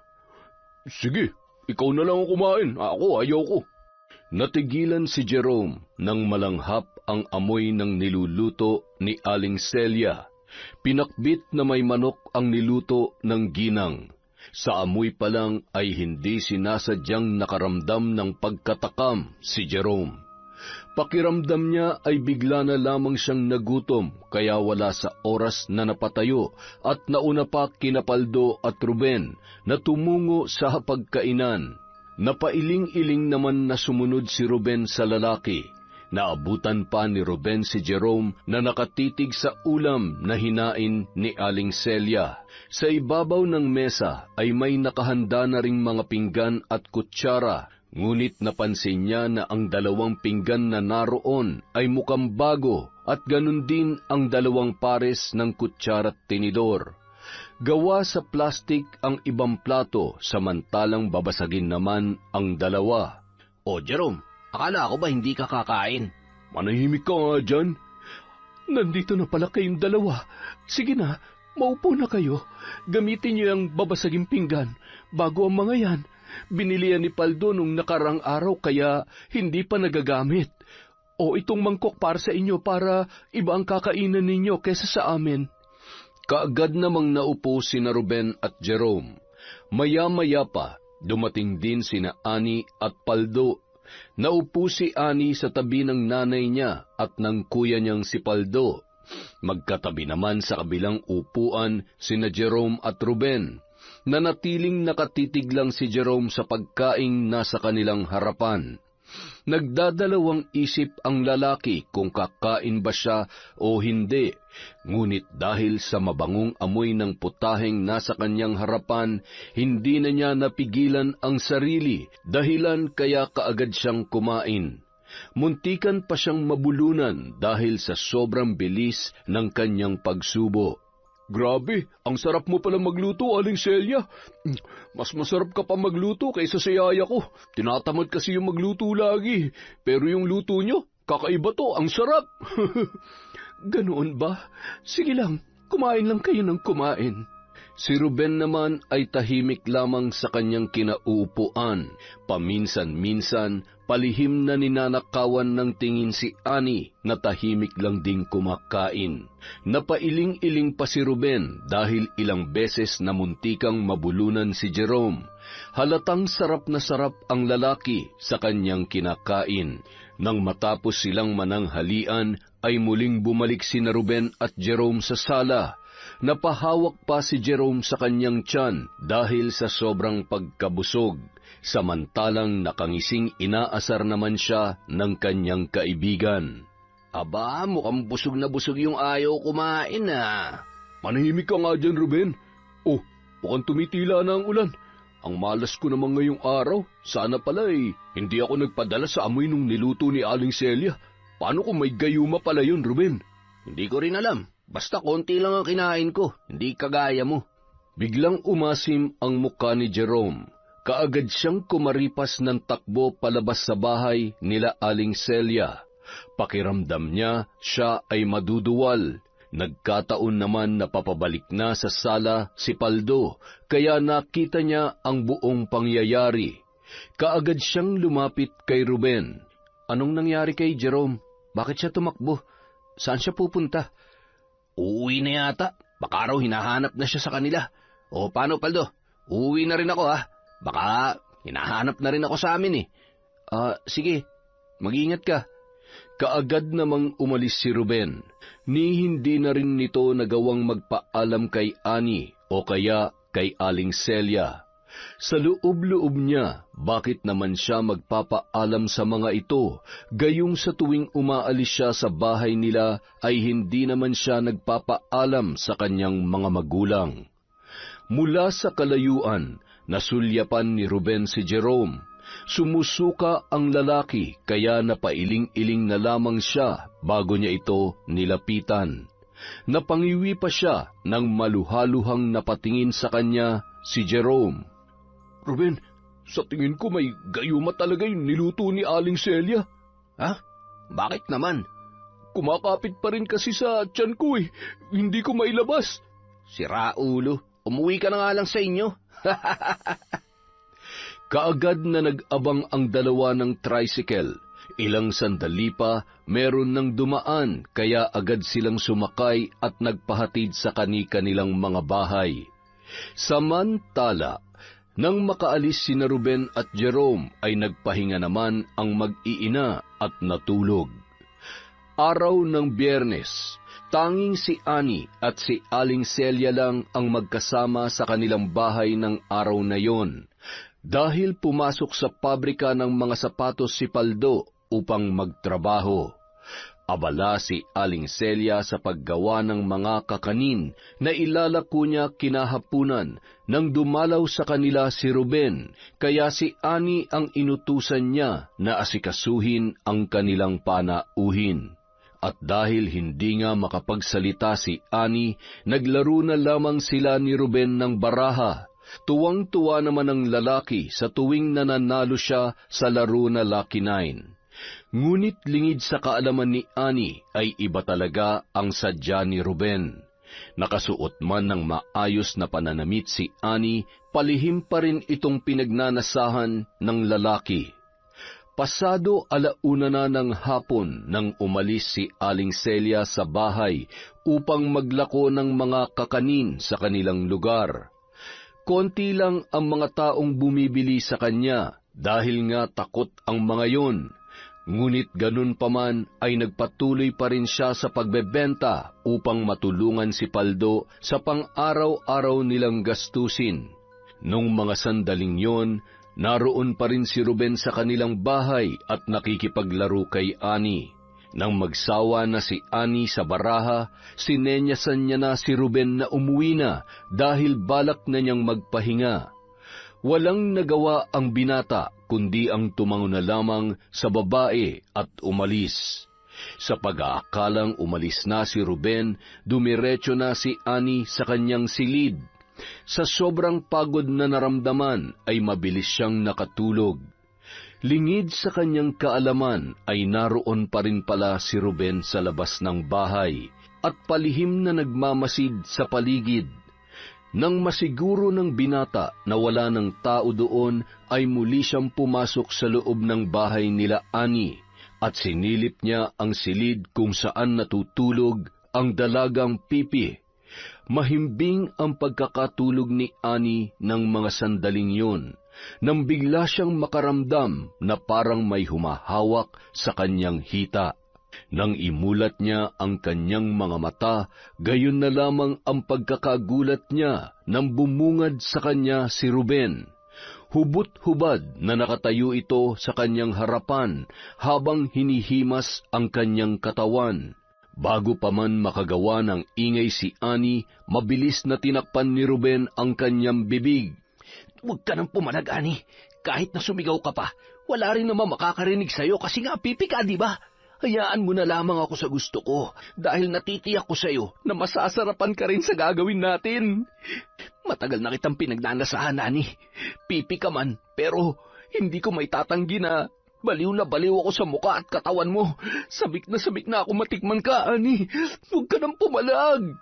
Sige, ikaw na lang ang kumain. Ako, ayoko. Natigilan si Jerome nang malanghap ang amoy ng niluluto ni Aling Celia. Pinakbit na may manok ang niluto ng ginang. Sa amoy pa lang ay hindi sinasadyang nakaramdam ng pagkatakam si Jerome. Pakiramdam niya ay bigla na lamang siyang nagutom, kaya wala sa oras na napatayo at nauna pa kina Paldo at Ruben na tumungo sa hapagkainan. Napailing-iling naman na sumunod si Ruben sa lalaki. Naabutan pa ni Ruben si Jerome na nakatitig sa ulam na hinain ni Aling Celia. Sa ibabaw ng mesa ay may nakahanda na ring mga pinggan at kutsara, ngunit napansin niya na ang 2 pinggan na naroon ay mukhang bago at ganun din ang 2 pares ng kutsara at tinidor. Gawa sa plastik ang ibang plato, samantalang babasagin naman ang 2. O Jerome, akala ko ba hindi ka kakain? Manahimik ka nga dyan. Nandito na pala kayong 2. Sige na, maupo na kayo. Gamitin niyo ang babasaging pinggan bago ang mga yan. Binili yan ni Paldo nung nakarang araw kaya hindi pa nagagamit. O itong mangkok para sa inyo para iba ang kakainan ninyo kesa sa amin. Kaagad namang naupo sina Ruben at Jerome. Maya-maya pa, dumating din sina Annie at Paldo. Naupo si Annie sa tabi ng nanay niya at ng kuya niyang si Paldo. Magkatabi naman sa kabilang upuan sina Jerome at Ruben. Nanatiling nakatitig lang si Jerome sa pagkaing nasa kanilang harapan. Nagdadalawang isip ang lalaki kung kakain ba siya o hindi, ngunit dahil sa mabangong amoy ng putaheng nasa kanyang harapan, hindi na niya napigilan ang sarili, dahilan kaya kaagad siyang kumain. Muntikan pa siyang mabulunan dahil sa sobrang bilis ng kanyang pagsubo. Grabe, ang sarap mo pala magluto, Aling Celia. Mas masarap ka pa magluto kaysa sa yaya ko. Tinatamad kasi yung magluto lagi. Pero yung luto nyo, kakaiba to, ang sarap. Ganoon ba? Sige lang, kumain lang kayo ng kumain. Si Ruben naman ay tahimik lamang sa kanyang kinauupuan. Paminsan-minsan, palihim na ninanakawan ng tingin si Annie na tahimik lang ding kumakain. Napailing-iling pa si Ruben dahil ilang beses na muntikang mabulunan si Jerome. Halatang sarap na sarap ang lalaki sa kanyang kinakain. Nang matapos silang mananghalian, ay muling bumalik sina Ruben at Jerome sa sala. Napahawak pa si Jerome sa kanyang tiyan dahil sa sobrang pagkabusog, samantalang nakangising inaasar naman siya ng kanyang kaibigan. Aba, mukhang busog na busog yung ayaw kumain Manahimik ka nga dyan, Ruben. Oh, mukhang tumitila na ang ulan. Ang malas ko naman ngayong araw. Sana pala hindi ako nagpadala sa amoy nung niluto ni Aling Celia. Paano kung may gayuma pala yun, Ruben? Hindi ko rin alam. Basta konti lang ang kinain ko, hindi kagaya mo. Biglang umasim ang mukha ni Jerome. Kaagad siyang kumaripas ng takbo palabas sa bahay nila Aling Celia. Pakiramdam niya, siya ay maduduwal. Nagkataon naman na papabalik na sa sala si Paldo, kaya nakita niya ang buong pangyayari. Kaagad siyang lumapit kay Ruben. Anong nangyari kay Jerome? Bakit siya tumakbo? Saan siya pupunta? Uuwi na yata. Baka raw hinahanap na siya sa kanila. O paano, Paldo? Uuwi na rin ako Baka hinahanap na rin ako sa amin Sige, mag-ingat ka. Kaagad namang umalis si Ruben, ni hindi na rin nito nagawang magpaalam kay Annie o kaya kay Aling Celia. Sa loob-loob niya, bakit naman siya magpapaalam sa mga ito, gayong sa tuwing umaalis siya sa bahay nila ay hindi naman siya nagpapaalam sa kanyang mga magulang. Mula sa kalayuan, nasulyapan ni Ruben si Jerome. Sumusuka ang lalaki kaya napailing-iling na lamang siya bago niya ito nilapitan. Napangiwi pa siya nang maluhaluhang napatingin sa kanya si Jerome. Ruben, sa tingin ko may gayuma talaga yung niluto ni Aling Celia. Bakit naman? Kumakapit pa rin kasi sa tiyan ko Hindi ko mailabas. Sira ulo, umuwi ka na nga lang sa inyo. Kaagad na nag-abang ang dalawa ng tricycle. Ilang sandali pa, meron ng dumaan, kaya agad silang sumakay at nagpahatid sa kani-kanilang mga bahay. Samantala, nang makaalis sina Ruben at Jerome ay nagpahinga naman ang mag-iina at natulog. Araw ng Biyernes, tanging si Annie at si Aling Celia lang ang magkasama sa kanilang bahay ng araw na yon, dahil pumasok sa pabrika ng mga sapatos si Paldo upang magtrabaho. Abala si Aling Celia sa paggawa ng mga kakanin na ilalako niya kinahapunan nang dumalaw sa kanila si Ruben, kaya si Annie ang inutusan niya na asikasuhin ang kanilang panauhin. At dahil hindi nga makapagsalita si Annie, naglaro na lamang sila ni Ruben ng baraha. Tuwang-tuwa naman ang lalaki sa tuwing nananalo siya sa laro na Lucky Nine. Ngunit lingid sa kaalaman ni Annie ay iba talaga ang sadya ni Ruben. Nakasuot man ng maayos na pananamit si Annie, palihim pa rin itong pinagnanasahan ng lalaki. Pasado 1:00 na ng hapon nang umalis si Aling Celia sa bahay upang maglako ng mga kakanin sa kanilang lugar. Konti lang ang mga taong bumibili sa kanya dahil nga takot ang mga yon. Ngunit ganun pa man ay nagpatuloy pa rin siya sa pagbebenta upang matulungan si Paldo sa pang-araw-araw nilang gastusin. Nung mga sandaling yon, naroon pa rin si Ruben sa kanilang bahay at nakikipaglaro kay Annie. Nang magsawa na si Annie sa baraha, sinenyasan niya na si Ruben na umuwi na dahil balak na niyang magpahinga. Walang nagawa ang binata kundi ang tumango na lamang sa babae at umalis. Sa pag-aakalang umalis na si Ruben, dumiretso na si Annie sa kanyang silid. Sa sobrang pagod na naramdaman ay mabilis siyang nakatulog. Lingid sa kanyang kaalaman ay naroon pa rin pala si Ruben sa labas ng bahay at palihim na nagmamasid sa paligid. Nang masiguro ng binata na wala ng tao doon, ay muli siyang pumasok sa loob ng bahay nila Annie at sinilip niya ang silid kung saan natutulog ang dalagang Pipi. Mahimbing ang pagkakatulog ni Annie ng mga sandaling yun, nang bigla siyang makaramdam na parang may humahawak sa kanyang hita. Nang imulat niya ang kanyang mga mata, gayon na lamang ang pagkakagulat niya nang bumungad sa kanya si Ruben. Hubot-hubad na nakatayo ito sa kanyang harapan habang hinihimas ang kanyang katawan. Bago pa man makagawa ng ingay si Annie, mabilis na tinakpan ni Ruben ang kanyang bibig. Huwag ka nang pumalag, Annie. Kahit na sumigaw ka pa, wala rin naman makakarinig sa'yo kasi nga pipi ka, di ba? Hayaan mo na lamang ako sa gusto ko dahil natitiyak ko sa'yo na masasarapan ka rin sa gagawin natin. Matagal na kitang pinagnanasahan, Annie. Pipi ka man, pero hindi ko may tatanggi na baliw ako sa muka at katawan mo. Sabik na ako matikman ka, Annie. Huwag ka nang pumalag.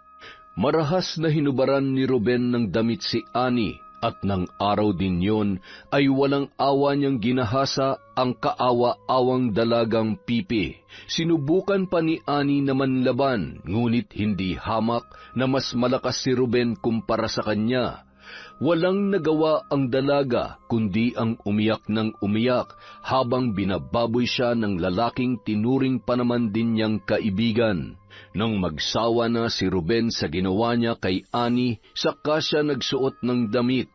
Marahas na hinubaran ni Ruben ng damit si Annie, at ng araw din yon ay walang awa niyang ginahasa ang kaawa-awang dalagang Pipi. Sinubukan pa ni Annie na manlaban, ngunit hindi hamak na mas malakas si Ruben kumpara sa kanya. Walang nagawa ang dalaga kundi ang umiyak ng umiyak habang binababoy siya ng lalaking tinuring pa naman din niyang kaibigan. Nang magsawa na si Ruben sa ginawa niya kay Annie, saka siya nagsuot ng damit.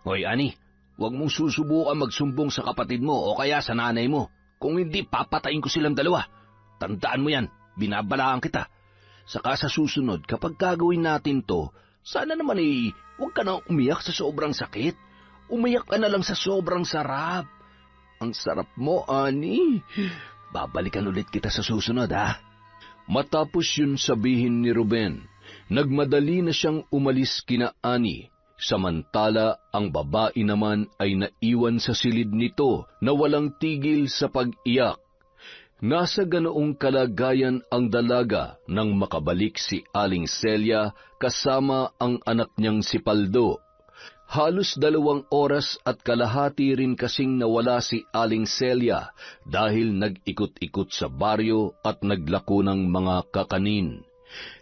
Hoy, Annie, huwag mong susubukan magsumbong sa kapatid mo o kaya sa nanay mo. Kung hindi, papatayin ko silang dalawa. Tandaan mo yan, binabalaan kita. Saka sa susunod, kapag gagawin natin to, sana naman huwag ka nang umiyak sa sobrang sakit. Umiyak ka na lang sa sobrang sarap. Ang sarap mo, Annie. Babalikan ulit kita sa susunod, ha? Matapos yun sabihin ni Ruben, nagmadali na siyang umalis kina Annie. Samantala, ang babae naman ay naiwan sa silid nito na walang tigil sa pag-iyak. Nasa ganoong kalagayan ang dalaga nang makabalik si Aling Celia kasama ang anak niyang si Paldo. Halos 2 oras at kalahati rin kasing nawala si Aling Celia dahil nag-ikot-ikot sa baryo at naglako ng mga kakanin.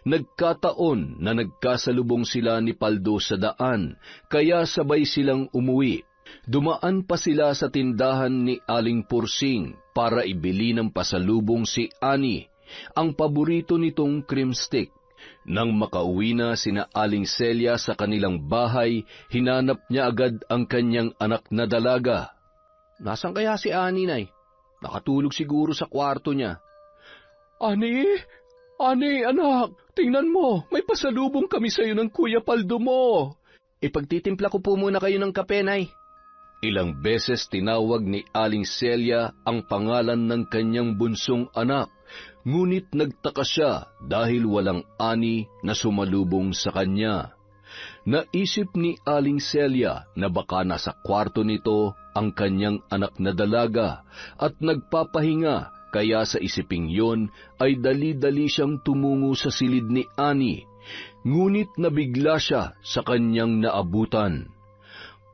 Nagkataon na nagkasalubong sila ni Paldo sa daan, kaya sabay silang umuwi. Dumaan pa sila sa tindahan ni Aling Pursing para ibili ng pasalubong si Annie, ang paborito nitong cream stick. Nang makauwi na sina Aling Celia sa kanilang bahay, hinanap niya agad ang kanyang anak na dalaga. Nasaan kaya si Annie, Nay? Nakatulog siguro sa kwarto niya. Annie, anak, tingnan mo, may pasalubong kami sa'yo ng Kuya Paldo mo. Ipagtitimpla ko po muna kayo ng kape, Nay. Ilang beses tinawag ni Aling Celia ang pangalan ng kanyang bunsong anak, ngunit nagtaka siya dahil walang Annie na sumalubong sa kanya. Naisip ni Aling Celia na baka nasa kwarto nito ang kanyang anak na dalaga at nagpapahinga, kaya sa isiping yon ay dali-dali siyang tumungo sa silid ni Annie, ngunit nabigla siya sa kanyang naabutan.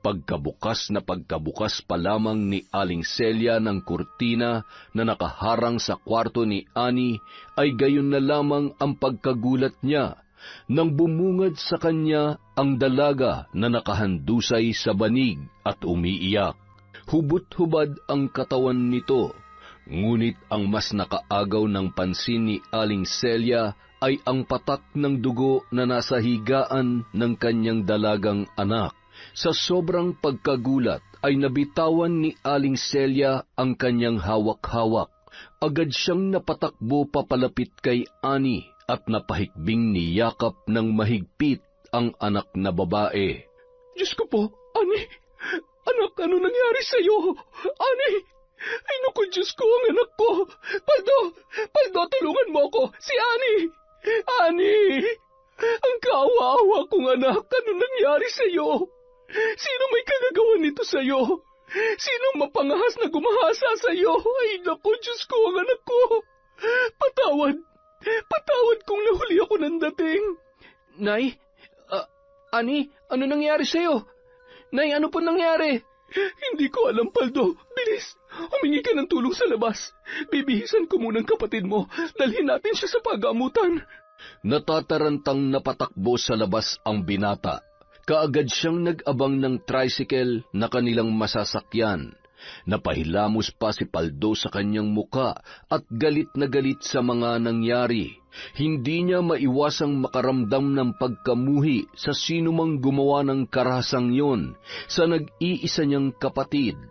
Pagkabukas pa lamang ni Aling Celia ng kurtina na nakaharang sa kwarto ni Annie, ay gayon na lamang ang pagkagulat niya nang bumungad sa kanya ang dalaga na nakahandusay sa banig at umiiyak. Hubot-hubad ang katawan nito, ngunit ang mas nakaagaw ng pansin ni Aling Celia ay ang patak ng dugo na nasa higaan ng kanyang dalagang anak. Sa sobrang pagkagulat ay nabitawan ni Aling Celia ang kanyang hawak-hawak. Agad siyang napatakbo papalapit kay Annie at napahikbing niyakap ng mahigpit ang anak na babae. Diyos ko po, Annie! Anak, ano nangyari sa'yo? Annie! Ay naku, Diyos ko, ang anak ko! Paldo! Paldo, tulungan mo ako! Si Annie! Annie! Ang kaawa-awa kong anak, ano nangyari sa'yo? Sino may kagagawa nito sa'yo? Sino mapangahas na gumahasa sa'yo? Ay naku, Diyos ko, ang anak ko! Patawad! Patawad kung nahuli ako ng dating! Nay? Ani, ano nangyari sa'yo? Nay, ano po nangyari? Hindi ko alam, Paldo. Bilis! Humingi ka ng tulong sa labas. Bibihisan ko munang kapatid mo. Dalhin natin siya sa pagamutan. Natatarantang napatakbo sa labas ang binata. Kaagad siyang nag-abang ng tricycle na kanilang masasakyan. Napahilamos pa si Paldo sa kanyang muka at galit na galit sa mga nangyari. Hindi niya maiwasang makaramdam ng pagkamuhi sa sinumang gumawa ng karahasang yon sa nag-iisa niyang kapatid.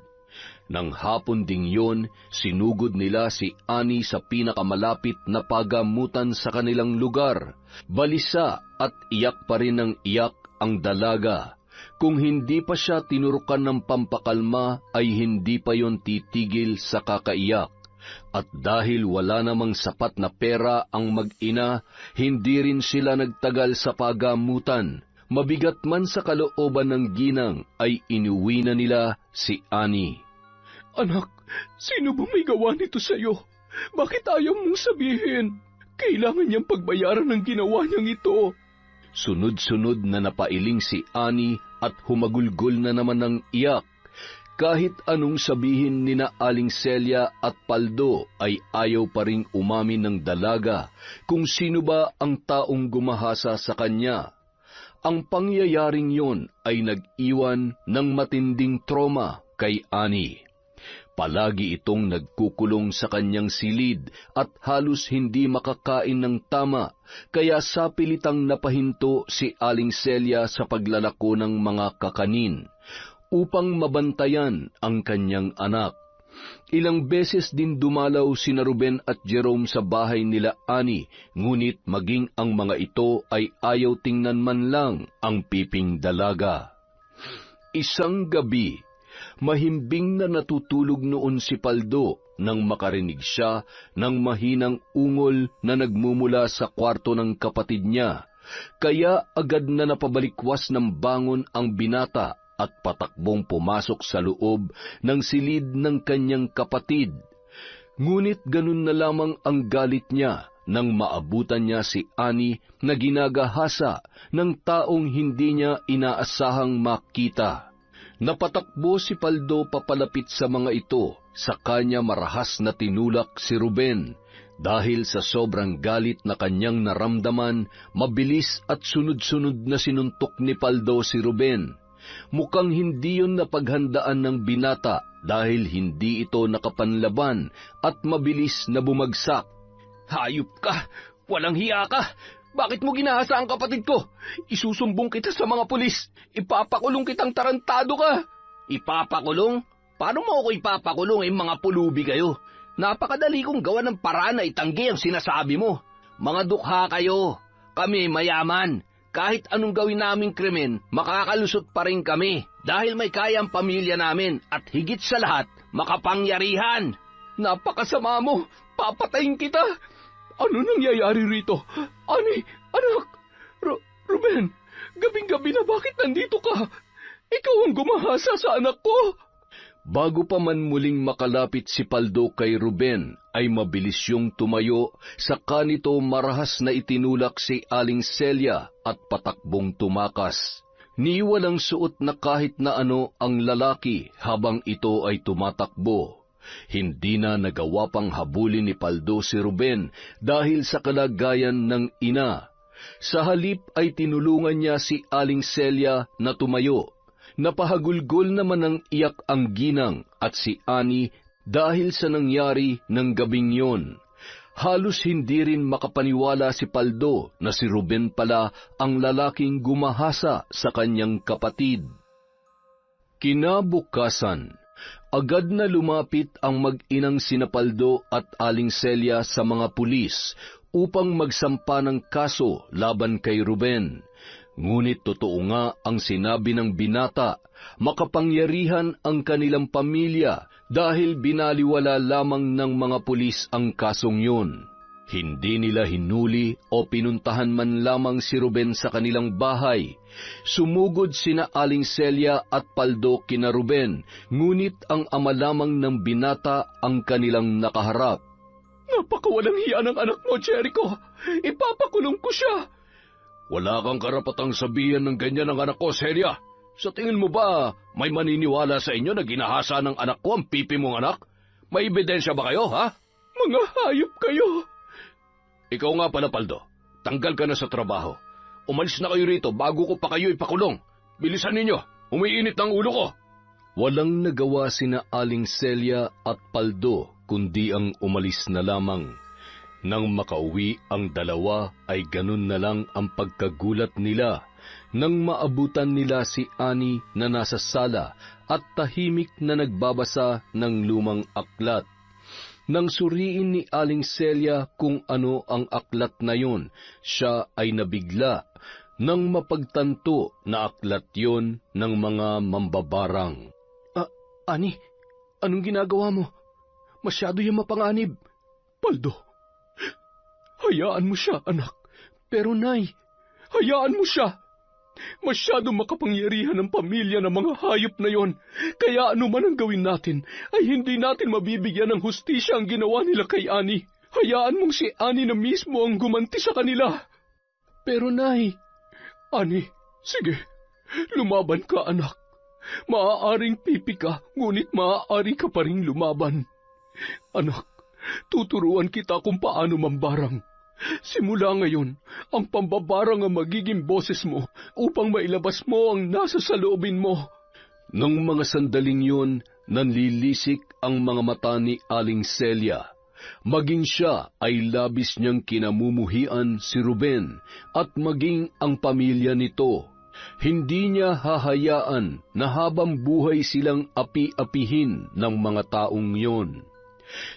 Nang hapon ding yon, sinugod nila si Annie sa pinakamalapit na pagamutan sa kanilang lugar. Balisa at iyak pa rin ng iyak ang dalaga. Kung hindi pa siya tinurukan ng pampakalma, ay hindi pa yon titigil sa kakaiyak. At dahil wala namang sapat na pera ang mag-ina, hindi rin sila nagtagal sa pagamutan. Mabigat man sa kalooban ng ginang, ay inuwi na nila si Annie. Anak, sino ba may gawa nito sa'yo? Bakit ayaw mong sabihin? Kailangan niyang pagbayaran ng ginawa niyang ito. Sunod-sunod na napailing si Annie at humagulgol na naman ng iyak. Kahit anong sabihin ni na Aling Celia at Paldo ay ayaw pa ring umamin ng dalaga kung sino ba ang taong gumahasa sa kanya. Ang pangyayaring yon ay nag-iwan ng matinding trauma kay Annie. Palagi itong nagkukulong sa kanyang silid at halos hindi makakain ng tama, kaya sapilitang napahinto si Aling Celia sa paglalako ng mga kakanin, upang mabantayan ang kanyang anak. Ilang beses din dumalaw sina Ruben at Jerome sa bahay nila Annie, ngunit maging ang mga ito ay ayaw tingnan man lang ang piping dalaga. Isang gabi, mahimbing na natutulog noon si Paldo nang makarinig siya ng mahinang ungol na nagmumula sa kwarto ng kapatid niya. Kaya agad na napabalikwas ng bangon ang binata at patakbong pumasok sa loob ng silid ng kanyang kapatid. Ngunit ganun na lamang ang galit niya nang maabutan niya si Annie na ginagahasa ng taong hindi niya inaasahang makita. Napatakbo si Paldo papalapit sa mga ito, sa kanya marahas na tinulak si Ruben. Dahil sa sobrang galit na kanyang naramdaman, mabilis at sunod-sunod na sinuntok ni Paldo si Ruben. Mukhang hindi yun napaghandaan ng binata dahil hindi ito nakapanlaban at mabilis na bumagsak. Hayop ka! Walang hiya ka! Bakit mo ginahasa ang kapatid ko? Isusumbong kita sa mga pulis. Ipapakulong kitang tarantado ka. Ipapakulong? Paano mo ako ipapakulong mga pulubi kayo? Napakadali kong gawa ng paraan na itanggi ang sinasabi mo. Mga dukha kayo. Kami mayaman. Kahit anong gawin naming krimen, makakalusot pa rin kami. Dahil may kaya ang pamilya namin at higit sa lahat, makapangyarihan. Napakasama mo. Papatayin kita. Ano nangyayari rito? Annie, anak! Ruben, gabing-gabi na bakit nandito ka? Ikaw ang gumahasa sa anak ko! Bago pa man muling makalapit si Paldo kay Ruben, ay mabilis yung tumayo, saka nito marahas na itinulak si Aling Celia at patakbong tumakas. Niwalang suot na kahit na ano ang lalaki habang ito ay tumatakbo. Hindi na nagawa pang habulin ni Paldo si Ruben dahil sa kalagayan ng ina. Sa halip ay tinulungan niya si Aling Celia na tumayo. Napahagulgol naman ng iyak ang ginang at si Annie dahil sa nangyari ng gabing yon. Halos hindi rin makapaniwala si Paldo na si Ruben pala ang lalaking gumahasa sa kanyang kapatid. Kinabukasan, agad na lumapit ang mag-inang sina Paldo at Aling Celia sa mga pulis upang magsampa ng kaso laban kay Ruben. Ngunit totoo nga ang sinabi ng binata, makapangyarihan ang kanilang pamilya dahil binaliwala lamang ng mga pulis ang kasong yun. Hindi nila hinuli o pinuntahan man lamang si Ruben sa kanilang bahay. Sumugod sina Aling Celia at Paldo kina Ruben, ngunit ang ama lamang ng binata ang kanilang nakaharap. Napakawalang hiya ng anak mo, Jericho. Ipapakulong ko siya. Wala kang karapatang sabihan ng ganyan ng anak ko, Celia. Sa tingin mo ba may maniniwala sa inyo na ginahasa ng anak ko ang pipi mong anak? May ebidensya ba kayo, ha? Mga hayop kayo. Ikaw nga pala, Paldo. Tanggal ka na sa trabaho. Umalis na kayo rito bago ko pa kayo ipakulong. Bilisan ninyo. Umiinit ang ulo ko. Walang nagawa sina Aling Celia at Paldo kundi ang umalis na lamang. Nang makauwi ang dalawa ay ganun na lang ang pagkagulat nila nang maabutan nila si Annie na nasa sala at tahimik na nagbabasa ng lumang aklat. Nang suriin ni Aling Celia kung ano ang aklat na yon, siya ay nabigla nang mapagtanto na aklat yon ng mga mambabarang. Ani, anong ginagawa mo? Masyado yung mapanganib. Paldo, hayaan mo siya, anak. Pero Nay, hayaan mo siya. Masyadong makapangyarihan ng pamilya ng mga hayop na yon. Kaya ano man ang gawin natin, ay hindi natin mabibigyan ng hustisya ang ginawa nila kay Annie. Hayaan mong si Annie na mismo ang gumanti sa kanila. Pero Nay... Annie, sige, lumaban ka, anak. Maaaring pipi ka, ngunit maaari ka pa rin lumaban. Anak, tuturuan kita kung paano mambarang. Simula ngayon, ang pambabarang ang magiging boses mo upang mailabas mo ang nasa saloobin mo. Nang mga sandaling yun, nanlilisik ang mga mata ni Aling Celia. Maging siya ay labis niyang kinamumuhian si Ruben at maging ang pamilya nito. Hindi niya hahayaan na habang buhay silang api-apihin ng mga taong yon.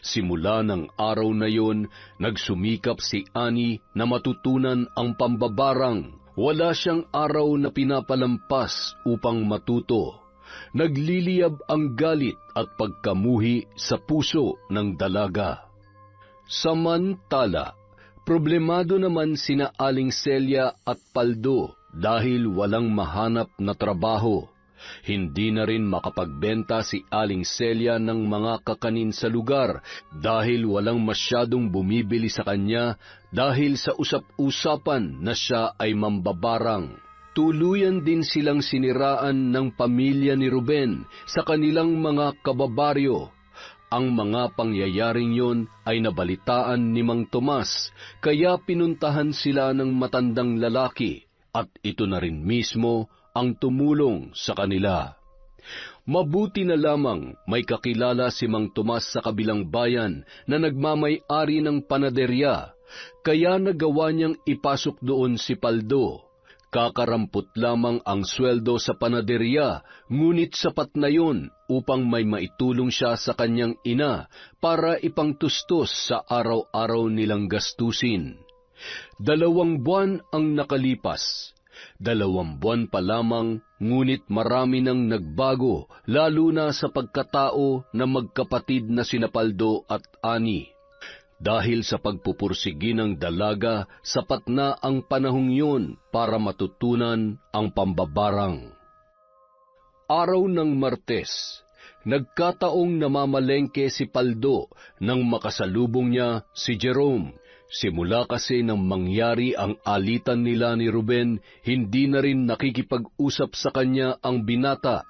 Simula ng araw na yon, nagsumikap si Annie na matutunan ang pambabarang. Wala siyang araw na pinapalampas upang matuto. Nagliliyab ang galit at pagkamuhi sa puso ng dalaga. Samantala, problemado naman sina Aling Celia at Paldo dahil walang mahanap na trabaho. Hindi na rin makapagbenta si Aling Celia ng mga kakanin sa lugar dahil walang masyadong bumibili sa kanya dahil sa usap-usapan na siya ay mambabarang. Tuluyan din silang siniraan ng pamilya ni Ruben sa kanilang mga kababaryo. Ang mga pangyayaring yon ay nabalitaan ni Mang Tomas, kaya pinuntahan sila ng matandang lalaki at ito na rin mismo ang tumulong sa kanila. Mabuti na lamang may kakilala si Mang Tomas sa kabilang bayan na nagmamay-ari ng panaderya, kaya nagawa niyang ipasok doon si Paldo. Kakarampot lamang ang sweldo sa panaderya, ngunit sapat na yon upang may maitulong siya sa kanyang ina para ipangtustos sa araw-araw nilang gastusin. 2 buwan ang nakalipas. 2 buwan pa lamang, ngunit marami nang nagbago, lalo na sa pagkatao na magkapatid na sina Paldo at Annie. Dahil sa pagpupursigi ng dalaga, sapat na ang panahong yun para matutunan ang pambabarang. Araw ng Martes, nagkataong namamalengke si Paldo nang makasalubong niya si Jerome. Simula kasi nang mangyari ang alitan nila ni Ruben, hindi na rin nakikipag-usap sa kanya ang binata.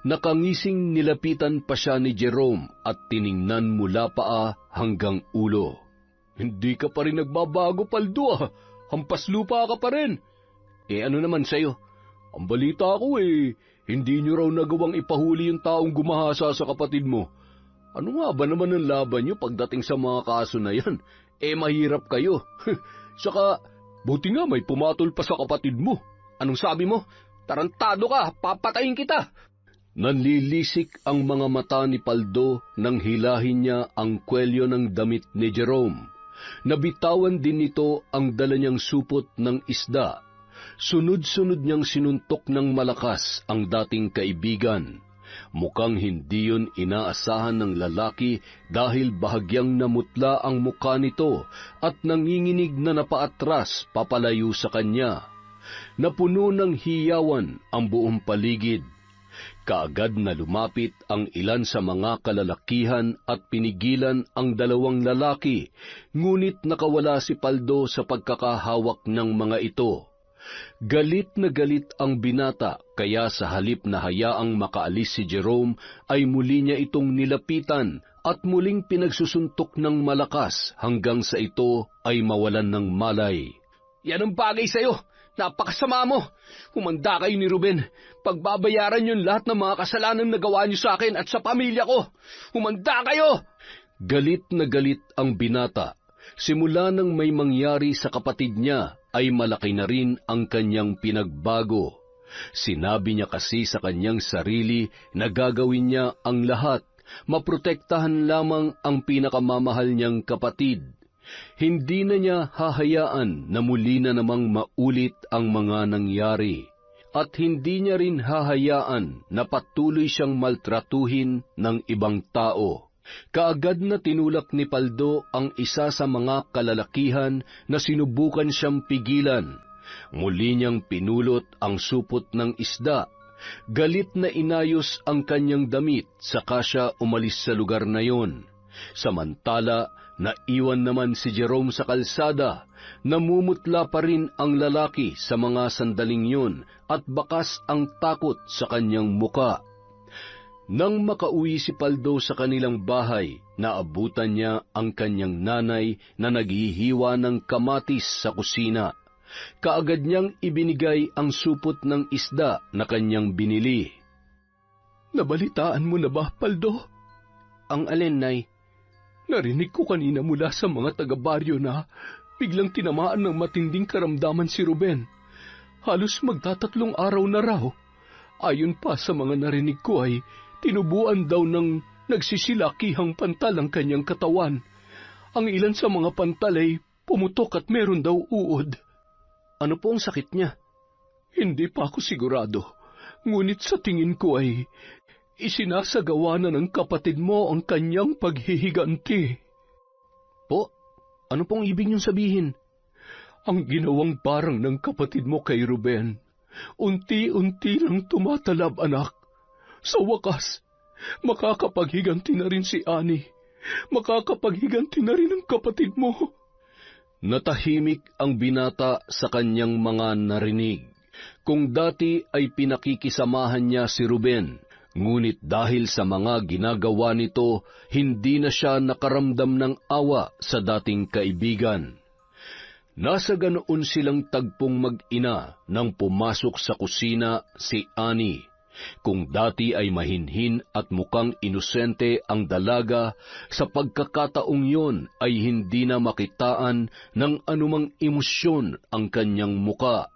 Nakangising nilapitan pa siya ni Jerome at tiningnan mula paa hanggang ulo. Hindi ka pa rin nagbabago, Paldo, ah. Hampas lupa ka pa rin. Ano naman sa'yo? Ang balita ko hindi nyo raw nagawang ipahuli yung taong gumahasa sa kapatid mo. Ano nga ba naman ang laban nyo pagdating sa mga kaso na yan? Mahirap kayo. Saka, buti nga may pumatol pa sa kapatid mo. Anong sabi mo? Tarantado ka, papatayin kita. Nanlilisik ang mga mata ni Paldo nang hilahin niya ang kwelyo ng damit ni Jerome. Nabitawan din nito ang dala niyang supot ng isda. Sunod-sunod niyang sinuntok ng malakas ang dating kaibigan. Mukhang hindi yun inaasahan ng lalaki dahil bahagyang namutla ang muka nito at nanginginig na napaatras papalayo sa kanya. Napuno ng hiyawan ang buong paligid. Kaagad na lumapit ang ilan sa mga kalalakihan at pinigilan ang dalawang lalaki, ngunit nakawala si Paldo sa pagkakahawak ng mga ito. Galit na galit ang binata, kaya sa halip na hayaang makaalis si Jerome, ay muli niya itong nilapitan at muling pinagsusuntok ng malakas hanggang sa ito ay mawalan ng malay. Yan ang bagay sa'yo! Napakasama mo! Humanda kayo ni Ruben. Pagbabayaran yun lahat ng mga kasalanan na gawa niyo sa akin at sa pamilya ko. Humanda kayo! Galit na galit ang binata. Simula nang may mangyari sa kapatid niya, ay malaki na rin ang kanyang pinagbago. Sinabi niya kasi sa kanyang sarili na gagawin niya ang lahat, maprotektahan lamang ang pinakamamahal niyang kapatid. Hindi na niya hahayaan na muli na namang maulit ang mga nangyari. At hindi niya rin hahayaan na patuloy siyang maltratuhin ng ibang tao. Kaagad na tinulak ni Paldo ang isa sa mga kalalakihan na sinubukan siyang pigilan. Muli niyang pinulot ang supot ng isda. Galit na inayos ang kanyang damit, saka siya umalis sa lugar na yon. Samantala, naiwan naman si Jerome sa kalsada. Namumutla pa rin ang lalaki sa mga sandaling yun at bakas ang takot sa kanyang muka. Nang makauwi si Paldo sa kanilang bahay, naabutan niya ang kanyang nanay na naghihiwa ng kamatis sa kusina. Kaagad niyang ibinigay ang supot ng isda na kanyang binili. Nabalitaan mo na ba, Paldo? Ang alin, Nay? Narinig ko kanina mula sa mga taga-baryo na biglang tinamaan ng matinding karamdaman si Ruben. Halos magtatatlong araw na raw. Ayon pa sa mga narinig ko ay tinubuan daw ng nagsisilakihang pantal ang kanyang katawan. Ang ilan sa mga pantal ay pumutok at meron daw uod. Ano po ang sakit niya? Hindi pa ako sigurado. Ngunit sa tingin ko ay isinasagawa na ng kapatid mo ang kanyang paghihiganti. Po? Ano pong ibig niyong sabihin? Ang ginawang parang ng kapatid mo kay Ruben, unti-unti lang tumatalab, anak. Sa wakas, makakapaghiganti na rin si Annie. Makakapaghiganti na rin ang kapatid mo. Natahimik ang binata sa kanyang mga narinig. Kung dati ay pinakikisamahan niya si Ruben, ngunit dahil sa mga ginagawa nito, hindi na siya nakaramdam ng awa sa dating kaibigan. Nasa ganoon silang tagpong mag-ina nang pumasok sa kusina si Annie. Kung dati ay mahinhin at mukhang inosente ang dalaga, sa pagkakataong yon ay hindi na makitaan ng anumang emosyon ang kanyang muka.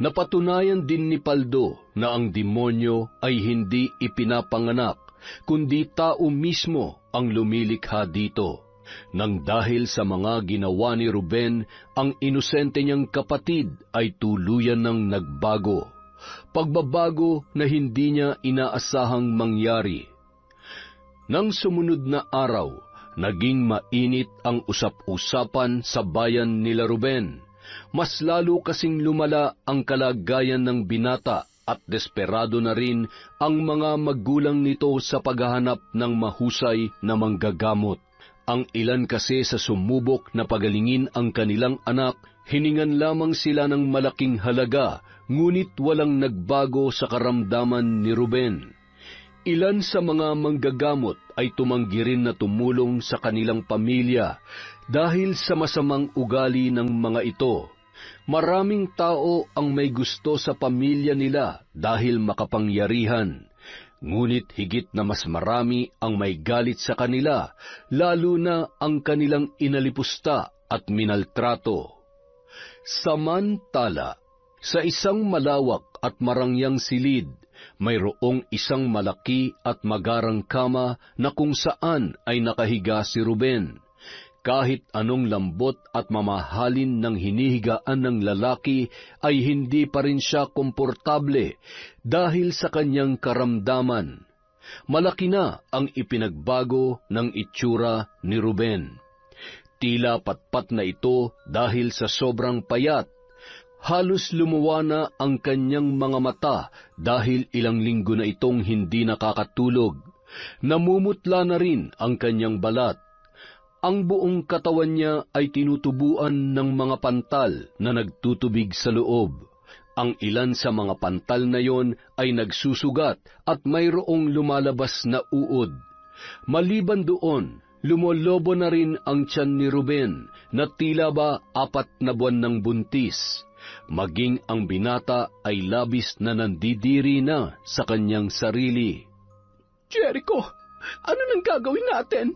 Napatunayan din ni Paldo na ang demonyo ay hindi ipinapanganak, kundi tao mismo ang lumilikha dito. Nang dahil sa mga ginawa ni Ruben, ang inosente niyang kapatid ay tuluyan ng nagbago. Pagbabago na hindi niya inaasahang mangyari. Nang sumunod na araw, naging mainit ang usap-usapan sa bayan nila Ruben. Mas lalo kasing lumala ang kalagayan ng binata at desperado na rin ang mga magulang nito sa paghahanap ng mahusay na manggagamot. Ang ilan kasi sa sumubok na pagalingin ang kanilang anak, hiningan lamang sila ng malaking halaga, ngunit walang nagbago sa karamdaman ni Ruben. Ilan sa mga manggagamot ay tumanggi rin na tumulong sa kanilang pamilya dahil sa masamang ugali ng mga ito. Maraming tao ang may gusto sa pamilya nila dahil makapangyarihan, ngunit higit na mas marami ang may galit sa kanila, lalo na ang kanilang inalipusta at minaltrato. Samantala, sa isang malawak at marangyang silid, mayroong isang malaki at magarang kama na kung saan ay nakahiga si Ruben. Kahit anong lambot at mamahalin ng hinihigaan ng lalaki ay hindi pa rin siya komportable dahil sa kanyang karamdaman. Malaki na ang ipinagbago ng itsura ni Ruben. Tila patpat na ito dahil sa sobrang payat. Halos lumuwa na ang kanyang mga mata dahil ilang linggo na itong hindi nakakatulog. Namumutla na rin ang kanyang balat. Ang buong katawan niya ay tinutubuan ng mga pantal na nagtutubig sa loob. Ang ilan sa mga pantal na yon ay nagsusugat at mayroong lumalabas na uod. Maliban doon, lumolobo na rin ang tiyan ni Ruben na tila ba 4 na buwan ng buntis. Maging ang binata ay labis na nandidiri na sa kanyang sarili. Jericho, ano nang gagawin natin?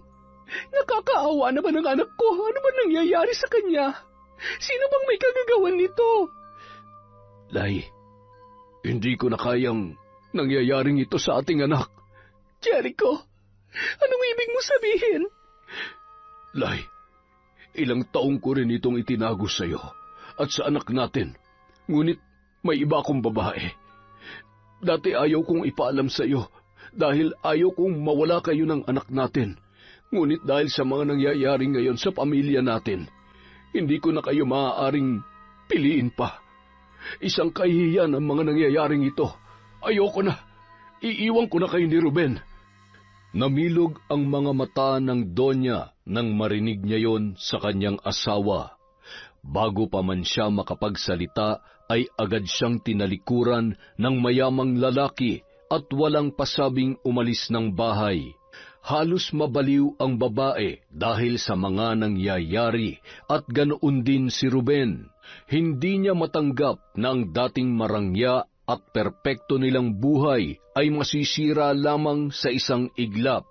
Nakakaawa na ba ng anak ko? Ano ba nangyayari sa kanya? Sino bang may kagagawan nito? Lay, hindi ko na kayang nangyayaring ito sa ating anak. Jericho, anong ibig mo sabihin? Lay, ilang taong ko rin itong itinago sa iyo at sa anak natin. Ngunit may iba akong babae. Dati ayaw kong ipaalam sa iyo dahil ayaw kong mawala kayo ng anak natin. Ngunit dahil sa mga nangyayari ngayon sa pamilya natin, hindi ko na kayo maaaring piliin pa. Isang kahihiyan ang mga nangyayaring ito. Ayoko na. Iiwan ko na kayo ni Ruben. Namilog ang mga mata ng Donya nang marinig niya yon sa kanyang asawa. Bago pa man siya makapagsalita, ay agad siyang tinalikuran ng mayamang lalaki at walang pasabing umalis ng bahay. Halos mabaliw ang babae dahil sa mga nangyayari at ganoon din si Ruben. Hindi niya matanggap na ang dating marangya at perpekto nilang buhay ay masisira lamang sa isang iglap.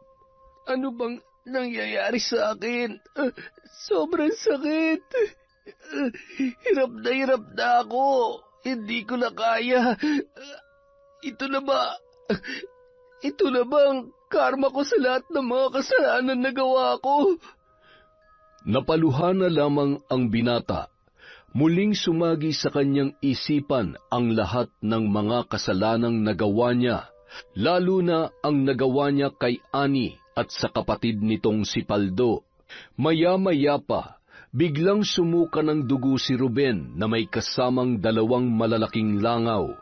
Ano bang nangyayari sa akin? Sobrang sakit. Hirap na ako. Hindi ko na kaya. Ito na ba ang karma ko sa lahat ng mga kasalanan na gawa ko? Napaluha na lamang ang binata. Muling sumagi sa kanyang isipan ang lahat ng mga kasalanang nagawa niya, lalo na ang nagawa niya kay Annie at sa kapatid nitong si Paldo. Maya-maya pa, biglang sumuka ng dugo si Ruben na may kasamang 2 malalaking langaw.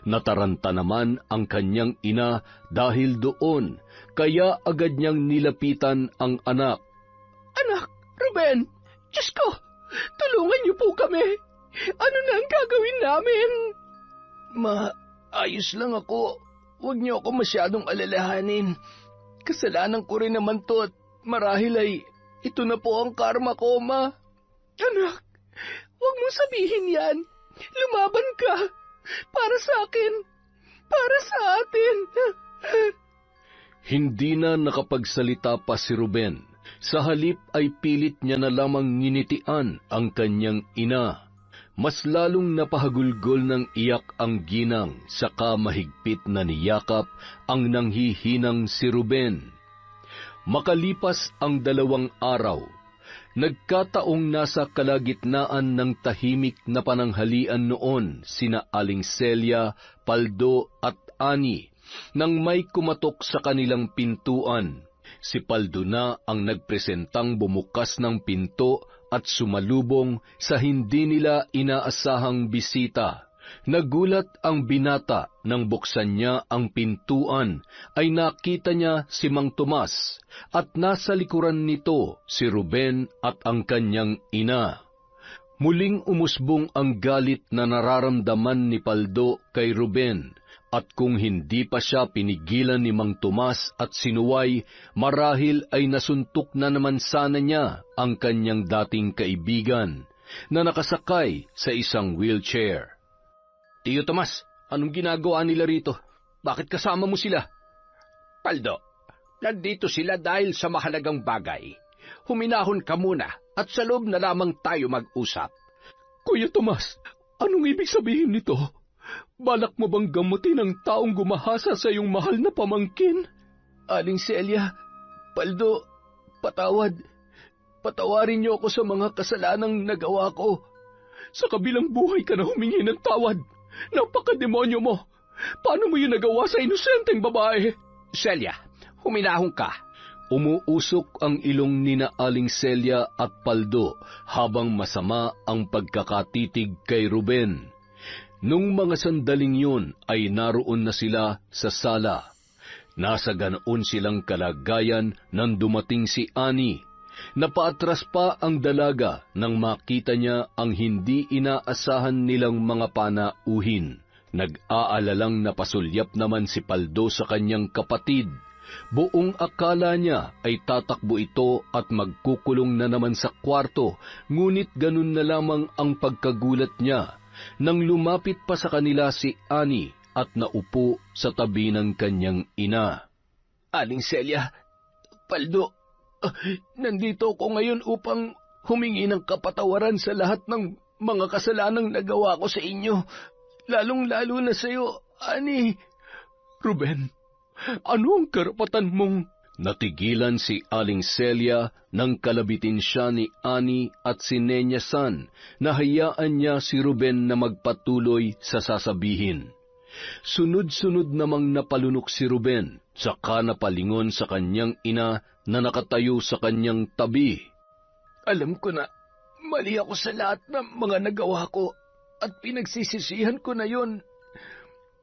Nataranta naman ang kanyang ina dahil doon, kaya agad niyang nilapitan ang anak. Anak, Ruben, Diyos ko, tulungan niyo po kami. Ano na ang gagawin namin? Ayos lang ako. Huwag niyo ako masyadong alalahanin. Kasalanan ko rin naman to at marahil ay ito na po ang karma ko, Ma. Anak, huwag mong sabihin yan. Lumaban ka. Para sa akin. Para sa atin. Hindi na nakapagsalita pa si Ruben. Sa halip ay pilit niya na lamang nginitian ang kanyang ina. Mas lalong napahagulgol ng iyak ang ginang, saka mahigpit na niyakap ang nanghihinang si Ruben. Makalipas ang 2 araw, nagkataong nasa kalagitnaan ng tahimik na pananghalian noon sina Aling Celia, Paldo at Annie nang may kumatok sa kanilang pintuan. Si Paldo na ang nagpresentang bumukas ng pinto at sumalubong sa hindi nila inaasahang bisita. Nagulat ang binata nang buksan niya ang pintuan ay nakita niya si Mang Tomas at nasa likuran nito si Ruben at ang kanyang ina. Muling umusbong ang galit na nararamdaman ni Paldo kay Ruben. At kung hindi pa siya pinigilan ni Mang Tomas at sinuway, marahil ay nasuntok na naman sana niya ang kanyang dating kaibigan na nakasakay sa isang wheelchair. Tiyo Tomas, anong ginagawa nila rito? Bakit kasama mo sila? Paldo, nandito sila dahil sa mahalagang bagay. Huminahon ka muna at sa loob na lamang tayo mag-usap. Kuya Tomas, anong ibig sabihin nito? Balak mo bang gamutin ang taong gumahasa sa iyong mahal na pamangkin? Aling Celia, Paldo, patawad. Patawarin niyo ako sa mga kasalanang nagawa ko. Sa kabilang buhay ka na humingi ng tawad. Napakademonyo mo! Paano mo yun nagawa sa inosenteng babae? Celia, huminahon ka. Umuusok ang ilong ni na Aling Celia at Paldo habang masama ang pagkakatitig kay Ruben. Nung mga sandaling yun ay naroon na sila sa sala. Nasa ganoon silang kalagayan nang dumating si Annie. Napaatras pa ang dalaga nang makita niya ang hindi inaasahan nilang mga panauhin. Nag-aalalang napasulyap naman si Paldo sa kanyang kapatid. Buong akala niya ay tatakbo ito at magkukulong na naman sa kwarto, ngunit ganun na lamang ang pagkagulat niya nang lumapit pa sa kanila si Annie at naupo sa tabi ng kanyang ina. Aling Celia, Paldo, nandito ko ngayon upang humingi ng kapatawaran sa lahat ng mga kasalanang nagawa ko sa inyo, lalong-lalo na sa iyo, Annie. Ruben, ano ang karapatan mong... Natigilan si Aling Celia nang kalabitin siya ni Annie at si Nenya San na hayaan niya si Ruben na magpatuloy sa sasabihin. Sunod-sunod namang napalunok si Ruben, saka napalingon sa kanyang ina na nakatayo sa kanyang tabi. Alam ko na, mali ako sa lahat ng mga nagawa ko at pinagsisisihan ko na yun.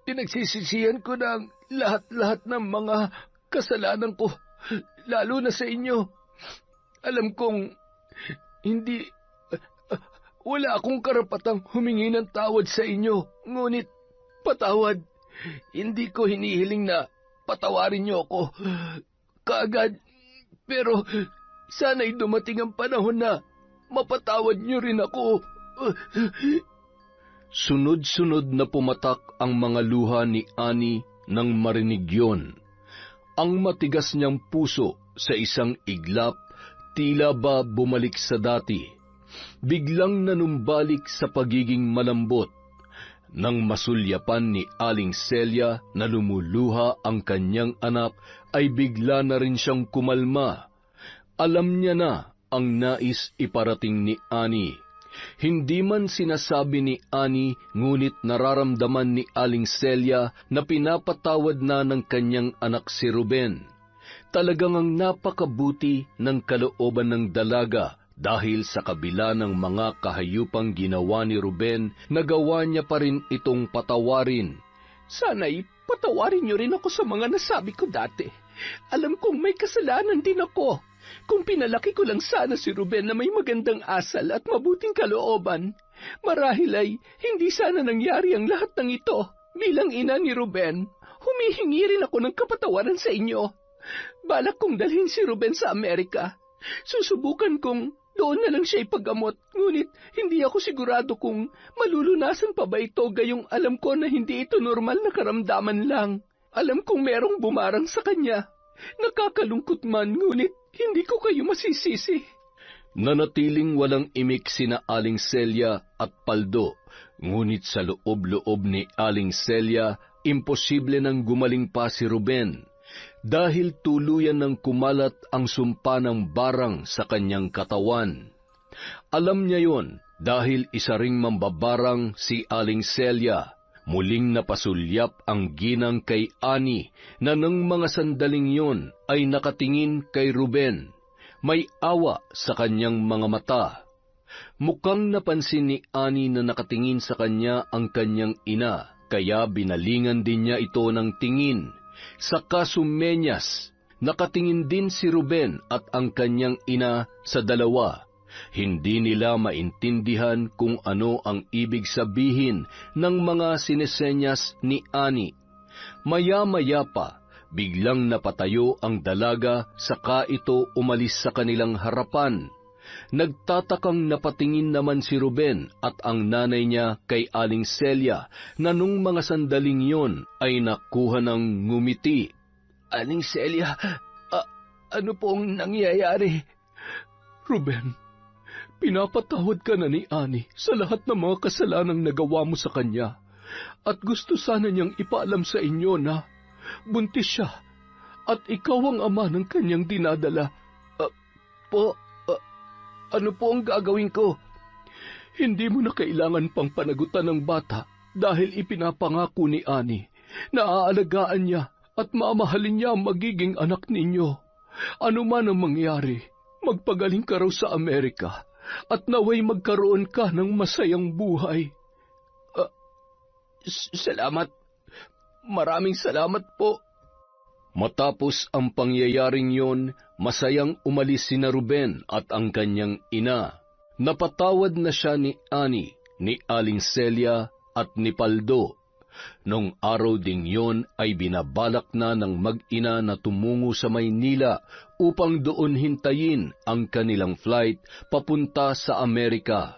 Pinagsisisihan ko na ang lahat-lahat ng mga kasalanan ko, lalo na sa inyo. Alam kong wala akong karapatang humingi ng tawad sa inyo, ngunit patawad. Hindi ko hinihiling na patawarin niyo ako kaagad, pero sana'y dumating ang panahon na mapatawad niyo rin ako. Sunod-sunod na pumatak ang mga luha ni Annie nang marinig yon. Ang matigas niyang puso sa isang iglap tila ba bumalik sa dati. Biglang nanumbalik sa pagiging malambot. Nang masulyapan ni Aling Celia na lumuluha ang kanyang anak, ay bigla na rin siyang kumalma. Alam niya na ang nais iparating ni Annie. Hindi man sinasabi ni Annie, ngunit nararamdaman ni Aling Celia na pinapatawad na ng kanyang anak si Ruben. Talagang ang napakabuti ng kalooban ng dalaga dahil sa kabila ng mga kahayupang ginawa ni Ruben, nagawa niya pa rin itong patawarin. Sana'y patawarin niyo rin ako sa mga nasabi ko dati. Alam kong may kasalanan din ako. Kung pinalaki ko lang sana si Ruben na may magandang asal at mabuting kalooban, marahil ay hindi sana nangyari ang lahat ng ito. Bilang ina ni Ruben, humihingi rin ako ng kapatawaran sa inyo. Balak kong dalhin si Ruben sa Amerika. Susubukan kong doon na lang siya ipagamot, ngunit hindi ako sigurado kung malulunasan pa ba ito gayong alam ko na hindi ito normal na karamdaman lang. Alam kong merong bumarang sa kanya. Nakakalungkot man, ngunit hindi ko kayo masisisi. Nanatiling walang imik sina Aling Celia at Paldo, ngunit sa loob-loob ni Aling Celia, imposible nang gumaling pa si Ruben, dahil tuluyan ng kumalat ang sumpa ng barang sa kanyang katawan. Alam niya yon dahil isa ring mambabarang si Aling Celia. Muling napasulyap ang ginang kay Annie na nang mga sandaling yon ay nakatingin kay Ruben. May awa sa kanyang mga mata. Mukhang napansin ni Annie na nakatingin sa kanya ang kanyang ina, kaya binalingan din niya ito ng tingin. Saka sumenyas, nakatingin din si Ruben at ang kanyang ina sa dalawa. Hindi nila maintindihan kung ano ang ibig sabihin ng mga sinesenyas ni Annie. Maya-maya pa, biglang napatayo ang dalaga, saka ito umalis sa kanilang harapan. Nagtatakang napatingin naman si Ruben at ang nanay niya kay Aling Celia na nung mga sandaling yon ay nakuha ng ngumiti. Aling Celia, ano pong nangyayari? Ruben, pinapatawad ka na ni Annie sa lahat ng mga kasalanang nagawa mo sa kanya. At gusto sana niyang ipaalam sa inyo na buntis siya at ikaw ang ama ng kanyang dinadala. Ano po ang gagawin ko? Hindi mo na kailangan pang panagutan ng bata dahil ipinapangako ni Annie na aalagaan niya at mamahalin niya ang magiging anak ninyo. Ano man ang mangyari, magpagaling ka raw sa Amerika at naway magkaroon ka ng masayang buhay. Salamat. Maraming salamat po. Matapos ang pangyayaring yon, masayang umalis sina Ruben at ang kanyang ina. Napatawad na siya ni Annie, ni Aling Celia at ni Paldo. Nung araw ding yon ay binabalak na ng mag-ina na tumungo sa Maynila upang doon hintayin ang kanilang flight papunta sa Amerika.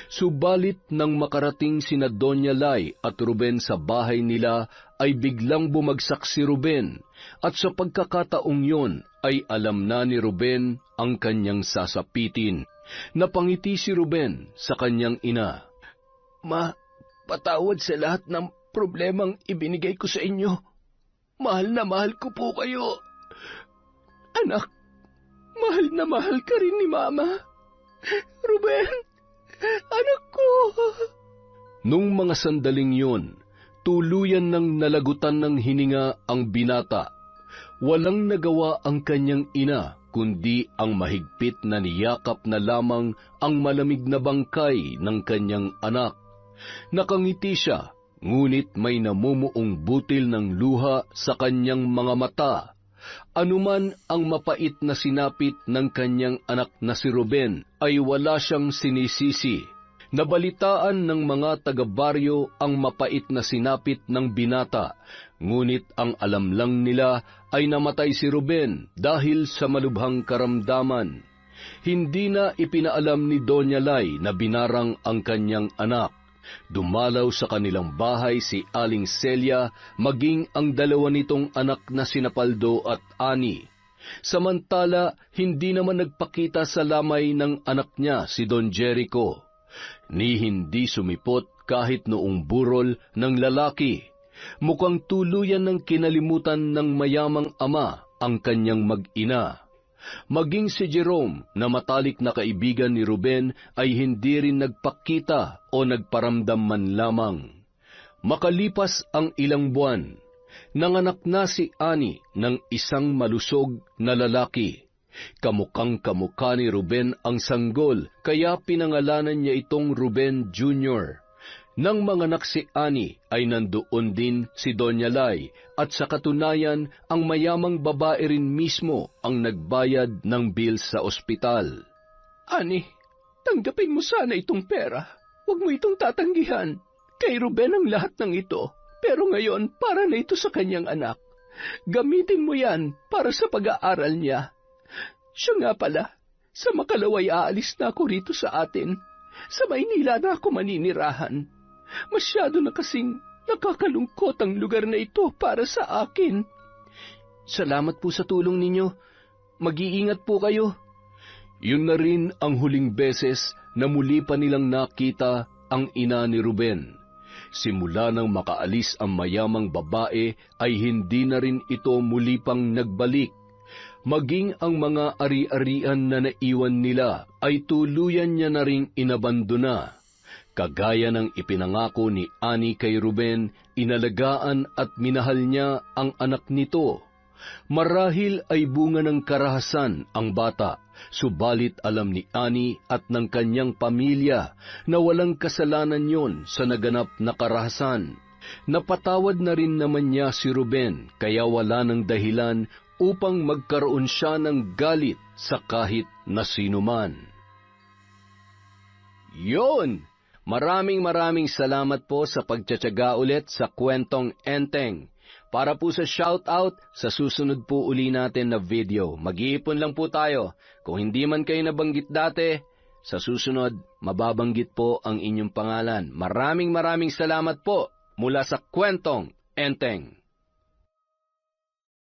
Subalit nang makarating sina Doña Lai at Ruben sa bahay nila ay biglang bumagsak si Ruben at sa pagkakataong yon ay alam na ni Ruben ang kanyang sasapitin. Napangiti si Ruben sa kanyang ina. Ma, patawad sa lahat ng problemang ibinigay ko sa inyo. Mahal na mahal ko po kayo. Anak, mahal na mahal ka rin ni Mama. Ruben, anak ko. Nung mga sandaling yon, tuluyan ng nalagutan ng hininga ang binata. Walang nagawa ang kanyang ina, kundi ang mahigpit na niyakap na lamang ang malamig na bangkay ng kanyang anak. Nakangiti siya, ngunit may namumuong butil ng luha sa kanyang mga mata. Anuman ang mapait na sinapit ng kanyang anak na si Ruben ay wala siyang sinisisi. Nabalitaan ng mga taga-baryo ang mapait na sinapit ng binata, ngunit ang alam lang nila ay namatay si Ruben dahil sa malubhang karamdaman. Hindi na ipinaalam ni Doña Lai na binarang ang kanyang anak. Dumalaw sa kanilang bahay si Aling Celia, maging ang dalawa nitong anak na sina Paldo at Annie. Samantala, hindi naman nagpakita sa lamay ng anak niya si Don Jericho, ni hindi sumipot kahit noong burol ng lalaki. Mukhang tuluyan ng kinalimutan ng mayamang ama ang kanyang mag-ina. Maging si Jerome, na matalik na kaibigan ni Ruben, ay hindi rin nagpakita o nagparamdam man lamang. Makalipas ang ilang buwan, nanganak na si Annie ng isang malusog na lalaki. Kamukhang kamukha ni Ruben ang sanggol, kaya pinangalanan niya itong Ruben Jr. Nang manganak si Annie ay nandoon din si Doña Lai at sa katunayan ang mayamang babae rin mismo ang nagbayad ng bills sa ospital. Annie, tanggapin mo sana itong pera. Huwag mo itong tatanggihan. Kay Ruben ang lahat ng ito, pero ngayon para na ito sa kanyang anak. Gamitin mo yan para sa pag-aaral niya. Siya nga pala, sa makalaway aalis na ako rito sa atin. Sa Maynila na ako maninirahan. Masyado na kasing nakakalungkot ang lugar na ito para sa akin. Salamat po sa tulong ninyo. Mag-iingat po kayo. Yun na rin ang huling beses na muli pa nilang nakita ang ina ni Ruben. Simula nang makaalis ang mayamang babae ay hindi na rin ito muli pang nagbalik. Maging ang mga ari-arian na naiwan nila ay tuluyan niya na ring inabandona. Kagaya ng ipinangako ni Annie kay Ruben, inalagaan at minahal niya ang anak nito. Marahil ay bunga ng karahasan ang bata, subalit alam ni Annie at ng kanyang pamilya na walang kasalanan yon sa naganap na karahasan. Napatawad na rin naman niya si Ruben, kaya wala ng dahilan upang magkaroon siya ng galit sa kahit na sino man. Yon! Maraming salamat po sa pagtsatsaga ulit sa Kwentong Enteng. Para po sa shoutout, sa susunod po uli natin na video. Mag-iipon lang po tayo. Kung hindi man kayo nabanggit dati, sa susunod, mababanggit po ang inyong pangalan. Maraming salamat po mula sa Kwentong Enteng.